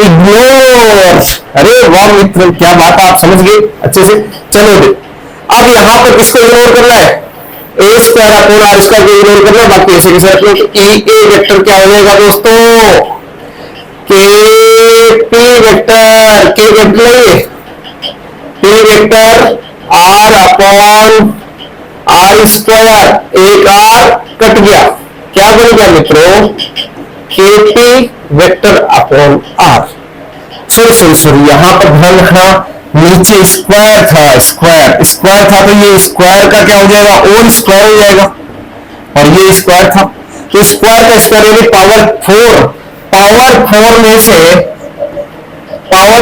इग्नोर। अरे वाह मित्र, क्या बात आप समझ गए अच्छे से। चलो दे, अब यहां पर किसको इग्नोर करना है, A square upon R square को इग्नोर करना है, बाकी ऐसे कैसे रखना है। ई ए वेक्टर क्या हो जाएगा दोस्तों, K P vector, K vector नहीं P vector R upon R square, एक आर कट गया, क्या बन गया मित्रों, K P vector upon R. Sorry यहां पर ध्यान रखना, नीचे स्क्वायर था, स्क्वायर था, तो ये स्क्वायर का क्या हो जाएगा, ओल स्क्वायर हो जाएगा, और ये स्क्वायर था। स्क्वायर का स्क्वायर यानी पावर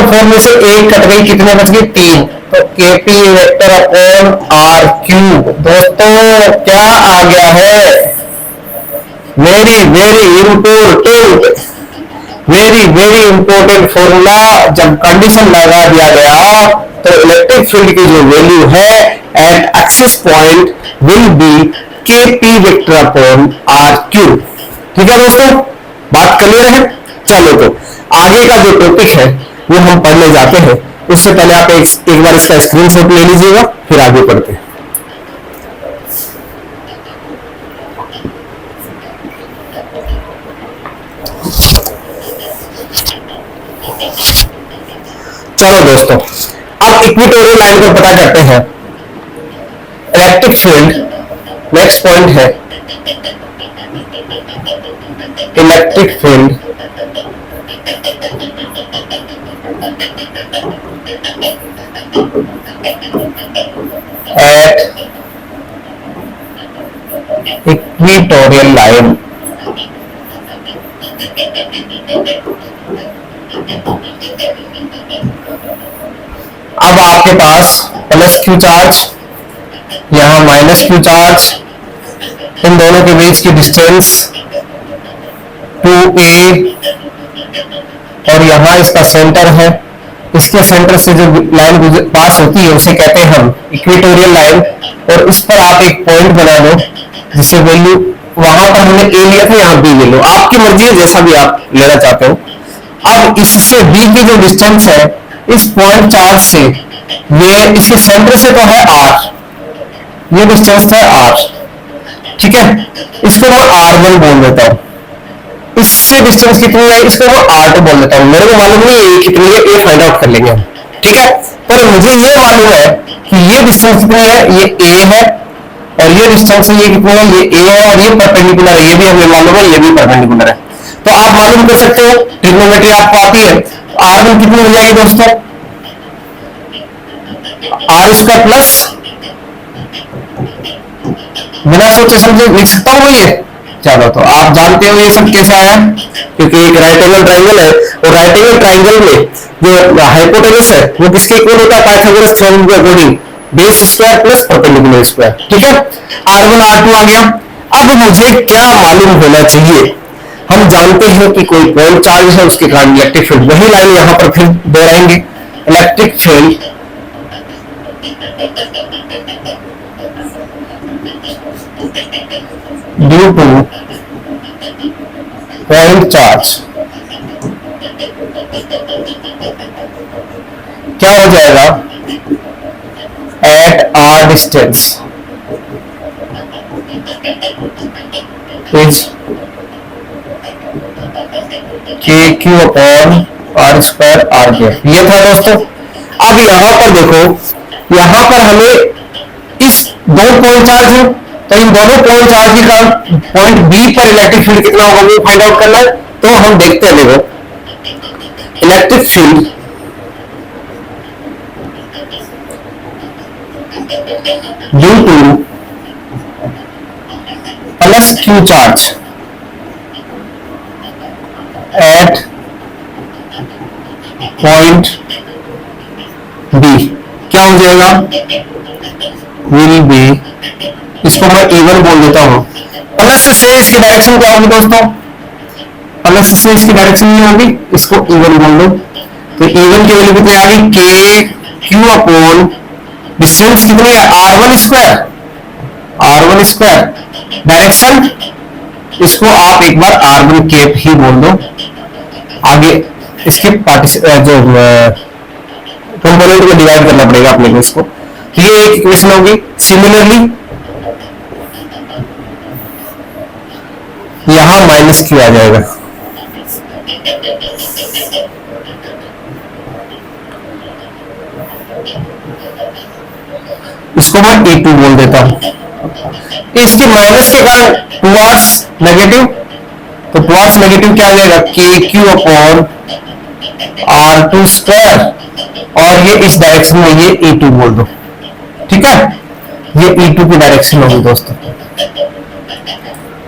फोर में से एक कट गई, कितने बच गए 3, तो KP vector upon R cube. दोस्तों क्या आ गया है, वेरी वेरी इंपोर्टेंट फॉर्मूला। जब कंडीशन लगा दिया गया तो इलेक्ट्रिक फील्ड की जो वैल्यू है at axis point will be KP vector upon R cube. ठीक है दोस्तों, बात क्लियर है। चलो तो आगे का जो टॉपिक है वो हम पढ़ने जाते हैं। उससे पहले आप एक बार इसका स्क्रीनशॉट ले लीजिएगा, फिर आगे पढ़ते हैं। चलो दोस्तों, अब इक्वेटोरियल लाइन को पता करते हैं। इलेक्ट्रिक फील्ड, नेक्स्ट पॉइंट है electric field at equatorial line. अब आपके पास प्लस क्यू चार्ज, यहां माइनस क्यू चार्ज, इन दोनों के बीच की डिस्टेंस 2a और यहां इसका सेंटर है। इसके सेंटर से जो लाइन पास होती है उसे कहते हैं हम इक्वेटोरियल लाइन। और इस पर आप एक पॉइंट बना दो जिसे वैल्यू, वहां पर हमने a लिया था, यहां b ले लो, आपकी मर्जी है जैसा भी आप लेना चाहते हो। अब इससे b की जो डिस्टेंस है इस पॉइंट चार्ज से, ये इसके सेंटर से तो है r, ये डिस्टेंस है r, ठीक है। इसको मैं r1 बोल देता हूं। इससे डिस्टेंस कितनी है, इसको मैं r2 बोल देता हूं। मेरे को मालूम नहीं है कितनी है, ये फाइंड आउट कर लेंगे हम, ठीक है। पर मुझे ये मालूम है कि ये डिस्टेंस कितनी है, ये a है, और ये डिस्टेंस है, ये कितनी है, ये a है, और ये परपेंडिकुलर है, ये भी हमें मालूम है, ये भी परपेंडिकुलर है। तो आप मालूम कर सकते हो, ट्रिग्नोमेट्री आपको आती है। r1 कितनी हो जाएगी दोस्तों, r स्क्वायर प्लस, बिना सोचे समझे लिख सकता हूं ये। चलो तो आप जानते हो ये सब कैसे आया, क्योंकि एक राइट एंगल ट्राइंगल है, और राइट एंगल ट्राइंगल में जो हाइपोटेनस है वो किसके इक्वल होता है, पाइथागोरस थ्योरम के according base square plus perpendicular square, ठीक है। r1 r2 आ गया। अब मुझे क्या मालूम होना चाहिए, हम जानते हैं कि कोई पॉइंट चार्ज है, उसके कारण इलेक्ट्रिक फील्ड, वही लाइन यहां पर फिर दोहराएंगे। Electric field due to point charge क्या हो जाएगा, at R distance is K Q upon R square R के। ये था दोस्तों। अब यहां पर देखो, यहां पर हमें इस दो पॉइंट चार्ज है, तो इन दोनों पॉइंट चार्ज के कारण पॉइंट बी पर इलेक्ट्रिक फील्ड कितना होगा वो फाइंड आउट करना है। तो हम देखते हैं, देखो electric field due to plus Q charge at point B क्या हो जाएगा, विल बी, इसको मैं E1 बोल देता हूं। प्लस से इसकी डायरेक्शन क्या होगी दोस्तों, प्लस से इसकी डायरेक्शन नहीं होगी, इसको E1 बोल दो। तो E1 की वैल्यू कितनी आ गई, के क्यू अपॉन डिस्टेंस कितनी है, r1 स्क्वायर, डायरेक्शन इसको आप एक बार r1 केप ही बोल दो। आगे इसके जो कंपोनेंट को डिवाइड करना पड़ेगा अपने को इसको। तो ये एक इक्वेशन होगी। सिमिलरली यहां माइनस क्यू आ जाएगा, इसको मैं A2 बोल देता हूं। इसके माइनस के कारण टुवर्ड्स नेगेटिव, तो टुवर्ड्स नेगेटिव क्या आ जाएगा, के क्यू अपॉन r2 स्क्वायर, और ये इस डायरेक्शन में ये E2 बोल दो, ठीक है। ये E2 की डायरेक्शन होगी दोस्तों।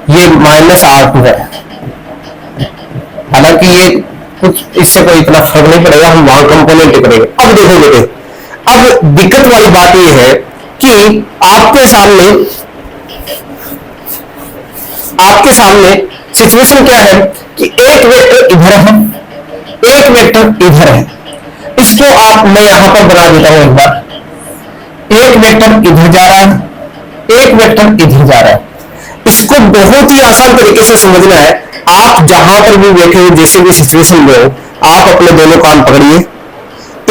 ये -R2 है। हालांकि ये कुछ इससे कोई इतना फर्क नहीं पड़ेगा, हम वहां कंपोनेंट करेंगे। अब देखो बेटे, अब दिक्कत वाली बात ये है कि आपके सामने सिचुएशन क्या है कि एक वेक्टर इधर है, एक वेक्टर इधर है। इसको मैं यहां पर बना देता हूं एक बार। एक वेक्टर इधर जा रहा है, एक वेक्टर इधर जा रहा है। इसको बहुत ही आसान तरीके से समझना है। आप जहां पर भी बैठे हो, जैसे भी सिचुएशन में हो, आप अपने दोनों कान पकड़िए,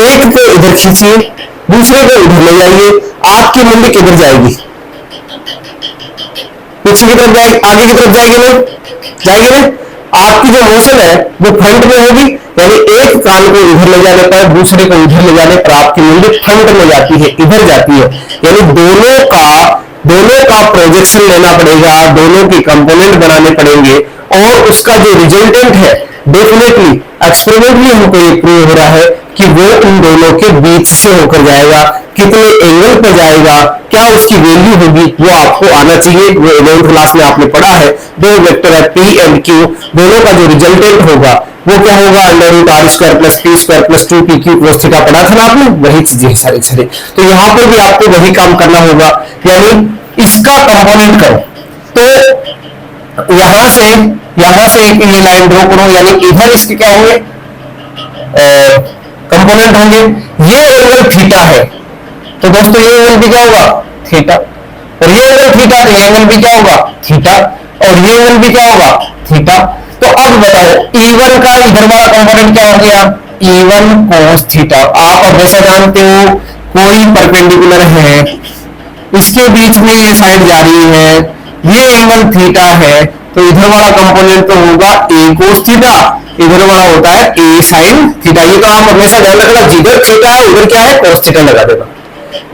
एक को इधर खींचिए, दूसरे को इधर ले जाइए। आपकी मुंडी किधर जाएगी? पीछे की तरफ जाएगी, आगे की तरफ जाएगी ना? जाएगी ना? आपकी जो मोशन है वो फ्रंट में होगी, यानी एक कान को इधर ले जाने पर, दूसरे को इधर ले जाने पर आपकी मुंडी फ्रंट में जाती है, इधर जाती है। यानी दोनों का प्रोजेक्शन लेना पड़ेगा, दोनों की कंपोनेंट बनाने पड़ेंगे, और उसका जो रिजल्टेंट है डेफिनेटली एक्सपेरिमेंटली हमको ये प्रूव हो रहा है कि वो उन दोनों के बीच से होकर जाएगा। कितने एंगल पर जाएगा, क्या उसकी वैल्यू होगी, वो आपको आना चाहिए। वो 11th क्लास में आपने पढ़ा है। दो वेक्टर है P एंड Q, दोनों का जो रिजल्टेंट होगा वो क्या होगा? √R² + P² + 2PQ cos theta पढ़ा था ना आपने, वही चीजें सारी सारी। तो यहां पर भी आपको वही काम करना होगा, यानी इसका कंपोनेंट करो। तो यहां से एक ये लाइन ड्रॉ करो, यानी इधर इसके क्या होंगे? कंपोनेंट होंगे। ये एंगल थीटा है, तो दोस्तों ये एंगल भी क्या होगा? थीटा। और ये एंगल थीटा, तो ये एंगल भी क्या होगा? थीटा। और ये एंगल भी क्या होगा? थीटा। तो अब बताओ E1 का इधर वाला कंपोनेंट क्या हो गया? E1 cos theta. आप हमेशा जानते हो कोई परपेंडिकुलर है, इसके बीच में ये साइड जा रही है, ये एंगल थीटा है, तो इधर वाला कंपोनेंट तो होगा A cos थीटा, इधर वाला होता है A sin थीटा। ये तो आप हमेशा ध्यान रखना, जिधर थीटा है उधर क्या है? cos थीटा लगा देगा।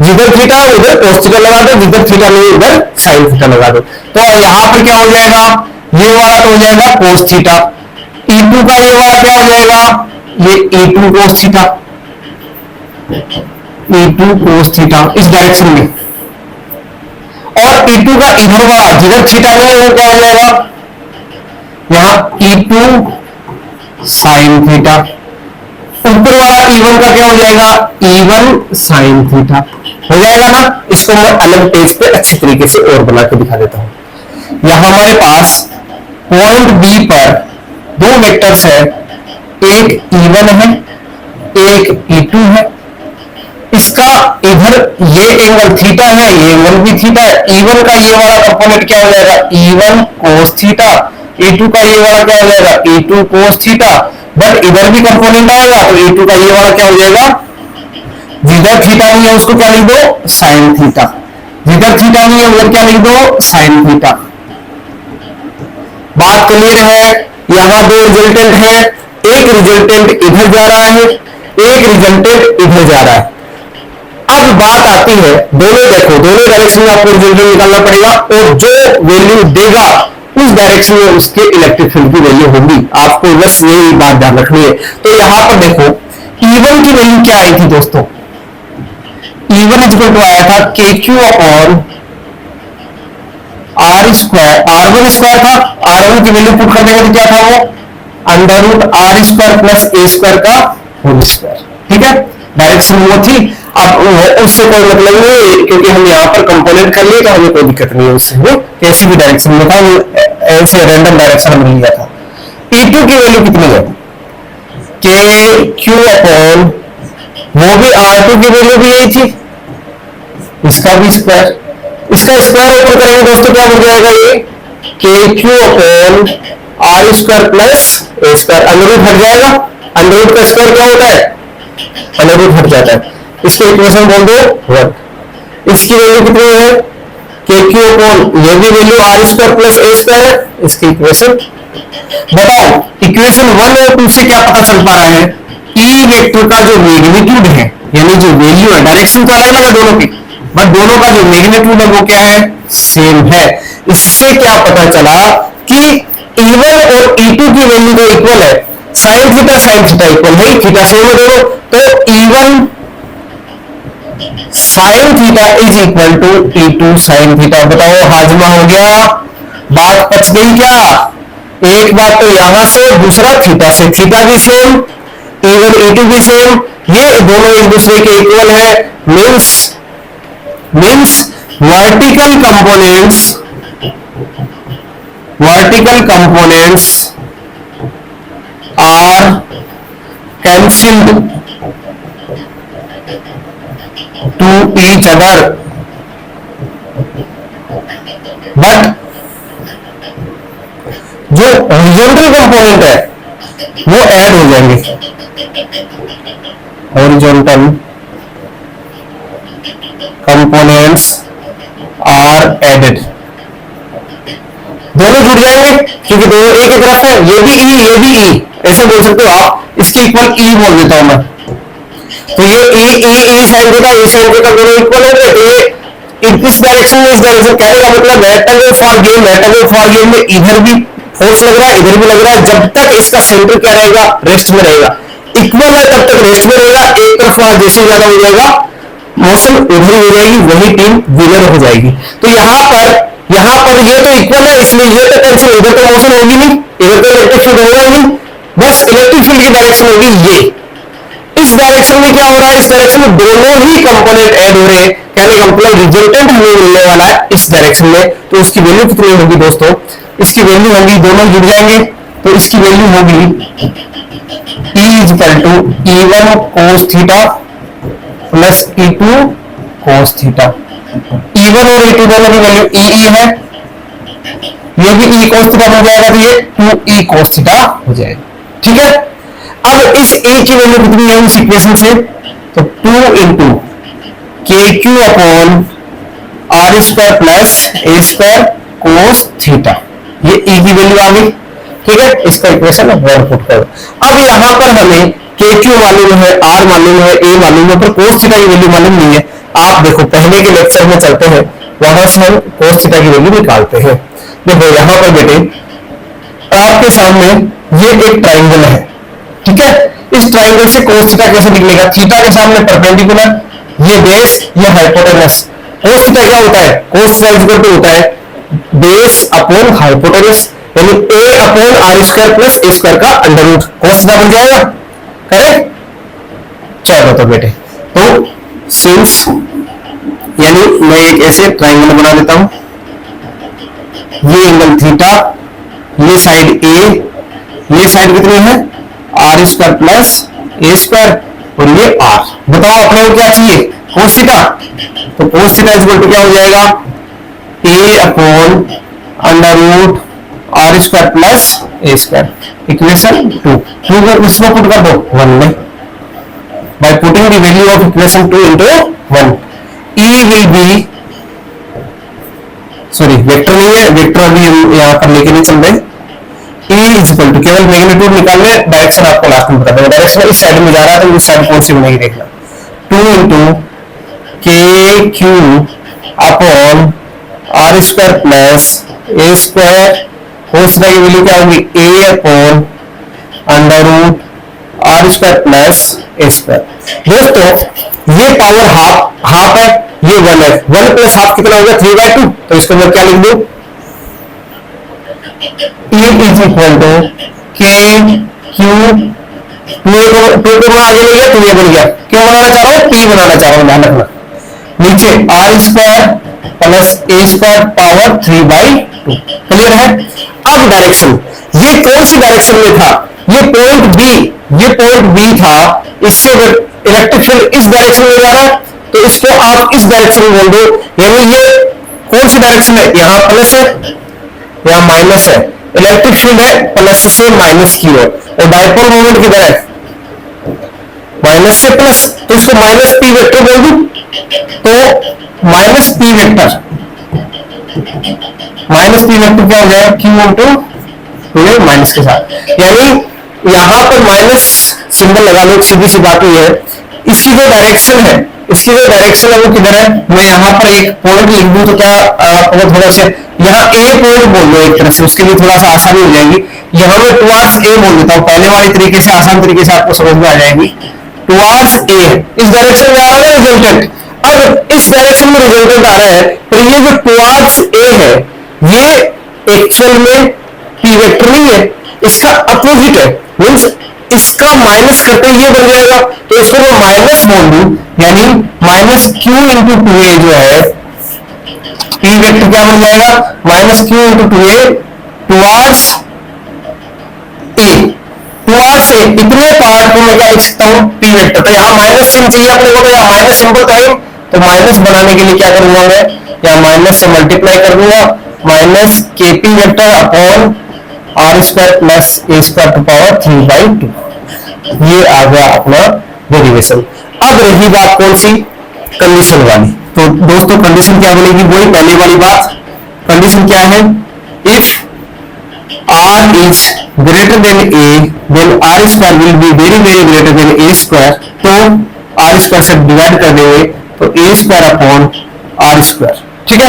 जिधर थीटा है उधर cos थीटा लगा दो, जिधर थीटा नहीं उधर sin थीटा लगा दो। तो यहां पर क्या हो जाएगा? ये वाला तो हो जाएगा cos थीटा। E2 का ये वाला क्या हो जाएगा? ये E2 cos theta, E2 cos theta इस डायरेक्शन में। और E2 का इधर वाला जिधर थीटा है वो क्या हो जाएगा? यहां E2 sin थीटा। ऊपर वाला E1 का क्या हो जाएगा? E1 sin थीटा हो जाएगा ना। इसको मैं अलग पेज पे अच्छी तरीके से और बना के दिखा देता हूं। यहां हमारे पास पॉइंट B पर दो वेक्टर्स है, एक E1 है, एक E2 है। इसका इधर ये एंगल थीटा है, ये एंगल भी थीटा है। E1 का ये वाला कंपोनेंट क्या हो जाएगा? E1 cos theta. E2 का ये वाला क्या हो जाएगा? E2 cos theta. बट इधर भी कंपोनेंट आएगा, तो E2 का ये वाला क्या हो जाएगा? जिधर थीटा नहीं है उसको क्या लिख दो? sin theta. जिधर थीटा नहीं है उधर क्या लिख दो? sin theta. बात क्लियर है? यहां दो रिजल्टेंट है, एक रिजल्टेंट इधर जा रहा है, एक रिजल्टेंट इधर जा रहा है। अब बात आती है, दोनों देखो, दोनों डायरेक्शन में आपको रिजल्टेंट निकालना पड़ेगा, और जो वैल्यू देगा उस डायरेक्शन में उसके इलेक्ट्रिक फील्ड की वैल्यू होगी। आपको बस यही बात ध्यान रखनी है। तो यहां पर देखो E1 की वैल्यू क्या आई थी दोस्तों? E1 इक्वल टू आया था KQ upon R², R1 square था। R1 की वैल्यू पुट कर देंगे तो क्या था वो? √R² + A² का होल स्क्वायर। ठीक है, डायरेक्शन वो थी। अब उससे कोई मतलब नहीं, क्योंकि हम यहाँ पर कंपोनेंट कर लिए तो हमें कोई दिक्कत नहीं है उससे। वो कैसी भी डायरेक्शन में था, ऐसे रैंडम डायरेक्शन में लिया था। E2 की वैल्यू कितनी है? KQ अपॉन, वो भी R2 की वैल्यू भी यही थी, इसका भी स्क्वायर। इसका स्क्वायर ऊपर करेंगे दोस्तों, क्या बन जाएगा? ये KQ upon R² + A²। Under root हट जाएगा। अंडररूट का स्क्वायर क्या होता है? अंडररूट हट जाता है। इसके इक्वेशन बोल दो 1। इसकी वैल्यू कितनी है? KQ अपॉन, ये भी वैल्यू R² + A² है। इसकी इक्वेशन बताओ। इक्वेशन 1 और 2 से क्या पता चल पा रहा है? E वेक्टर का जो मैग्नीट्यूड है, यानी जो वैल्यू है, डायरेक्शन तो अलग अलग है दोनों की, बट दोनों का जो मैग्नीट्यूड है वो क्या है? सेम है। इससे क्या पता चला कि E1 और E2 की वैल्यू तो इक्वल है। sin थीटा इक्वल है, थीटा सेम है दोनों। तो E1 sin theta is equal to E2 sin theta. बताओ, हाजमा हो गया? बात बच गई क्या? एक बात तो यहां से, दूसरा थीटा से, थीटा भी सेम, E1 E2 भी सेम, ये दोनों एक दूसरे के इक्वल है, means vertical components are cancelled to each other, but जो horizontal component है वो ऐड हो जाएंगे, horizontal components are added, दोनों जुड़ जाएंगे क्योंकि दोनों एक ही तरफ है, ये भी ई ये भी ई, ऐसे बोल सकते हो आप, इसके इक्वल ई बोल देता हूं मैं, तो ये ई sine theta E sine theta दोनों इक्वल होंगे, तो ये इस डायरेक्शन में इस डायरेक्शन, कहने का मतलब रेक्टेंगल फॉर गेम में इधर भी फोर्स लग रहा है इधर भी लग रहा है, जब तक इसका सेंटर क्या रहेगा, रेस्ट में रहेगा, इक्वल है तब तक रेस्ट में रहेगा, एक तरफ जैसे ज्यादा हो जाएगा मोशन उधर ही हो जाएगी, वही टीम विनर हो जाएगी। तो यहां पर ये तो इक्वल है इसलिए ये तो कैंसिल, इधर तो मोशन होगी नहीं, इधर तो इलेक्ट्रिक फील्ड होगा ही नहीं, बस इलेक्ट्रिक फील्ड की डायरेक्शन होगी ये, इस डायरेक्शन में क्या हो रहा है, इस डायरेक्शन में दोनों ही कंपोनेंट ऐड हो रहे हैं, कहने का मतलब रिजल्टेंट हमें मिलने वाला है इस डायरेक्शन में, तो उसकी वैल्यू कितनी होगी दोस्तों, इसकी वैल्यू होगी, दोनों जुड़ जाएंगे तो इसकी वैल्यू होगी E = E1 cos theta plus E2 cos theta, E1 और E2 दोनों की वैल्यू E है, ये भी E cos थीटा हो जाएगा, तो ये 2E cos थीटा हो जाएगा, ठीक है। अब इस E की वैल्यू कितनी है इस इक्वेशन से, तो 2 into KQ upon R² plus A² cos theta, ये E की वैल्यू आ गई, ठीक है, इसका इक्वेशन 1 पुट करो। अब यहां पर हमें KQ मालूम है, R मालूम है, A मालूम है, पर cos थीटा की वैल्यू मालूम नहीं है। आप देखो पहले के लेक्चर में चलते हैं, वहां से हम cos थीटा की वैल्यू निकालते हैं। देखो यहां पर बेटे आपके सामने ये एक ट्राइंगल है, ठीक है, इस ट्राइंगल से cos थीटा कैसे निकलेगा, थीटा के सामने परपेंडिकुलर, ये बेस ये हाइपोटेनस, cos थीटा क्या होता है, cos थीटा इक्वल टू होता है बेस अपॉन हाइपोटेनस, यानी a upon R² plus A² का अंडर रूट, cos थीटा बन जाएगा, करेक्ट। चलो तो बेटे, तो सिंस, यानी मैं एक ऐसे ट्राइंगल बना देता हूं, ये एंगल थीटा, ये साइड A, ये साइड कितनी है R² प्लस A² और ये R, बताओ अपने को क्या चाहिए, cos थीटा, तो cos थीटा इक्वल टू क्या हो जाएगा, A upon under root R² plus A², equation 2 इसमें पुट कर दो 1 में, by putting the value of equation 2 into 1, E will be, sorry vector नहीं है, वेक्टर अभी हम यहां पर लेके नहीं चल रहे, E इक्वल टू, केवल मैग्नीट्यूड निकालने, डायरेक्शन आपको लास्ट में बता दूंगा, डायरेक्शन इस साइड में जा रहा है तो उस साइड कौन सी बनेगी देखना, 2 into KQ upon R² plus A² cos theta की वैल्यू क्या होगी, A upon under root R² plus A²। दोस्तों ये पावर हाफ है, ये 1 है, 1 प्लस हाफ कितना होगा 3/2, तो इसको मैं क्या लिख दूं, E is equal to KQ, 2 को आगे ले गया तो ये बन गया, क्यों बनाना चाह रहा हूं, P बनाना चाह रहा हूं, ध्यान रखना, नीचे R² plus A² power 3/2, clear है। अब डायरेक्शन, ये कौन सी डायरेक्शन में था, ये पॉइंट बी था, इससे इलेक्ट्रिक फील्ड इस डायरेक्शन में जा रहा है, तो इसको आप इस डायरेक्शन में बोल दो, यानी ये कौन सी डायरेक्शन है, यहां प्लस है यहां माइनस है, इलेक्ट्रिक फील्ड है प्लस से माइनस की ओर, और डायपोल मोमेंट किधर है, माइनस से प्लस, तो इसको माइनस पी वेक्टर बोल दूं, तो माइनस पी वेक्टर क्या हो जाएगा, क्यू इंटू माइनस के साथ, यानी यहां पर माइनस सिंबल लगा लो, सीधी सी बात है, इसकी जो डायरेक्शन है वो किधर है, मैं यहां पर एक पॉइंट लिख दूं तो क्या आपको थोड़ा सा, यहाँ ए पॉइंट बोल दो एक तरफ से, उसके लिए थोड़ा सा आसानी हो जाएगी, यहां मैं टुवार्ड्स ए बोल देता हूं, पहले वाली तरीके से आसान तरीके से आपको समझ में आ जाएगी, टुवार्ड्स ए, इस डायरेक्शन में आ रहा है रिजल्टेंट, अब इस डायरेक्शन में रिजल्टेंट आ रहा है, तो ये जो टुवार्ड्स ए है ये एक्चुअल में पी वेक्टर नहीं है, इसका अपोजिट है, मीन्स इसका माइनस करते ये बन जाएगा, तो इसको मैं माइनस बोल दूं, यानी माइनस क्यू इंटू टू ए जो है पी वेक्टर क्या बन जाएगा, माइनस क्यू इंटू टू ए टुवार्ड्स ए, टुवार्ड्स ए इतने पार्ट को मैं क्या लिख सकता हूं पी वेक्टर। तो यहां माइनस चिन्ह चाहिए अपने को, तो यहां माइनस सिंबल तो है, तो माइनस बनाने के लिए क्या करूंगा मैं, यहां माइनस से मल्टीप्लाई कर दूंगा, minus K P vector upon R square plus A square to power 3/2। ये आ गया अपना डेरिवेशन। अब रही बात कौन सी, कंडीशन वाली। तो दोस्तों कंडीशन क्या बनेगी, वही पहले वाली बात। कंडीशन क्या है, if r is greater than a then r square will be very very greater than a square, तो r square से डिवाइड कर देंगे तो a square upon r square। ठीक है,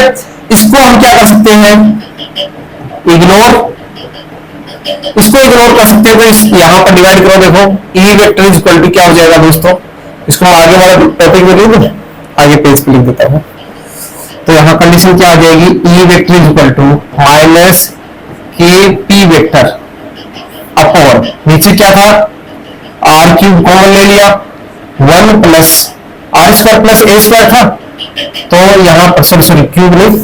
इसको हम क्या कर सकते हैं, इग्नोर, इसको इग्नोर कर सकते हैं। तो यहां पर डिवाइड करो, देखो e vector is equal to क्या हो जाएगा दोस्तों, इसको आगे वाला टॉपिक में लिख दूं, आगे पेज पे लिख देता हूं। तो यहां कंडीशन क्या आ जाएगी, e vector is equal to minus K P vector upon, नीचे क्या था आर क्यूब कॉमन ले लिया, 1 plus R square plus A square था, तो यहां पर सॉरी क्यूब नहीं,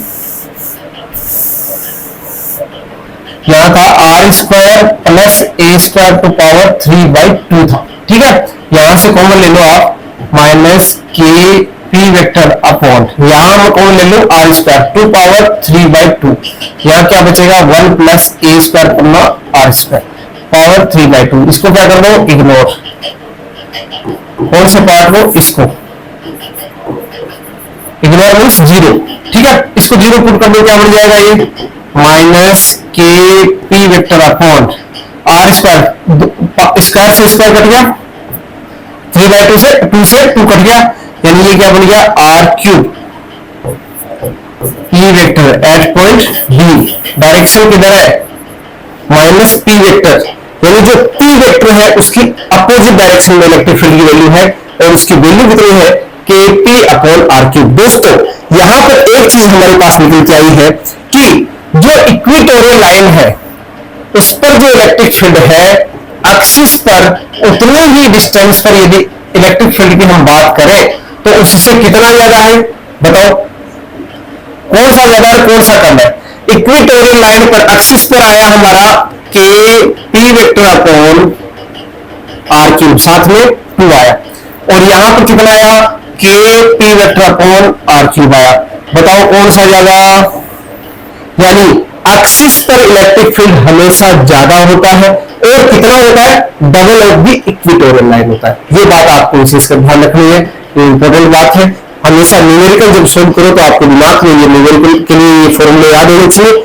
यहां था R square plus A square to power 3/2 था। ठीक है, यहां से कॉमन ले लो आप, minus K P vector upon, यहां हम कॉमन ले लो आर स्क्वायर टू पावर 3/2, यहां क्या बचेगा 1 प्लस ए स्क्वायर अपना आर स्क्वायर पावर 3/2। इसको क्या कर दो, इग्नोर, कौन से पार्ट को, इसको इग्नोर मीन्स जीरो। ठीक है, इसको जीरो पुट कर दो, क्या बन जाएगा ये minus K P vector upon R square, square से स्क्वायर कट गया, 3/2 से 2 से 2 कट गया, यानी ये क्या बन गया R cube P vector at point B, direction किधर है माइनस पी वेक्टर, यानी जो पी वेक्टर है उसकी अपोजिट डायरेक्शन में इलेक्ट्रिक फील्ड की वैल्यू है, और उसकी वैल्यू कितनी है के पी अपॉन आर क्यूब। दोस्तों यहां पर एक चीज हमारे पास निकल के आई है कि जो इक्वेटोरियल लाइन है उस पर जो इलेक्ट्रिक फील्ड है एक्सिस पर उतने ही डिस्टेंस पर यदि इलेक्ट्रिक फील्ड की हम बात करें तो उससे कितना ज्यादा है, बताओ कौन सा ज्यादा है कौन सा कम है। इक्वेटोरियल लाइन पर एक्सिस पर आया हमारा K P vector upon R cube, साथ में 2 आया, और यहां पर कितना आया K P vector upon R cube आया, बताओ कौन सा ज्यादा, यानी एक्सिस पर इलेक्ट्रिक फील्ड हमेशा ज्यादा होता है, और कितना होता है, double of the equatorial line होता है। ये बात आपको विशेष कर ध्यान रखनी है, ये इंपॉर्टेंट बात है। हमेशा न्यूमेरिकल जब सोल्व करो तो आपको दिमाग में ये न्यूमेरिकल के लिए ये फॉर्मूले याद होने चाहिए।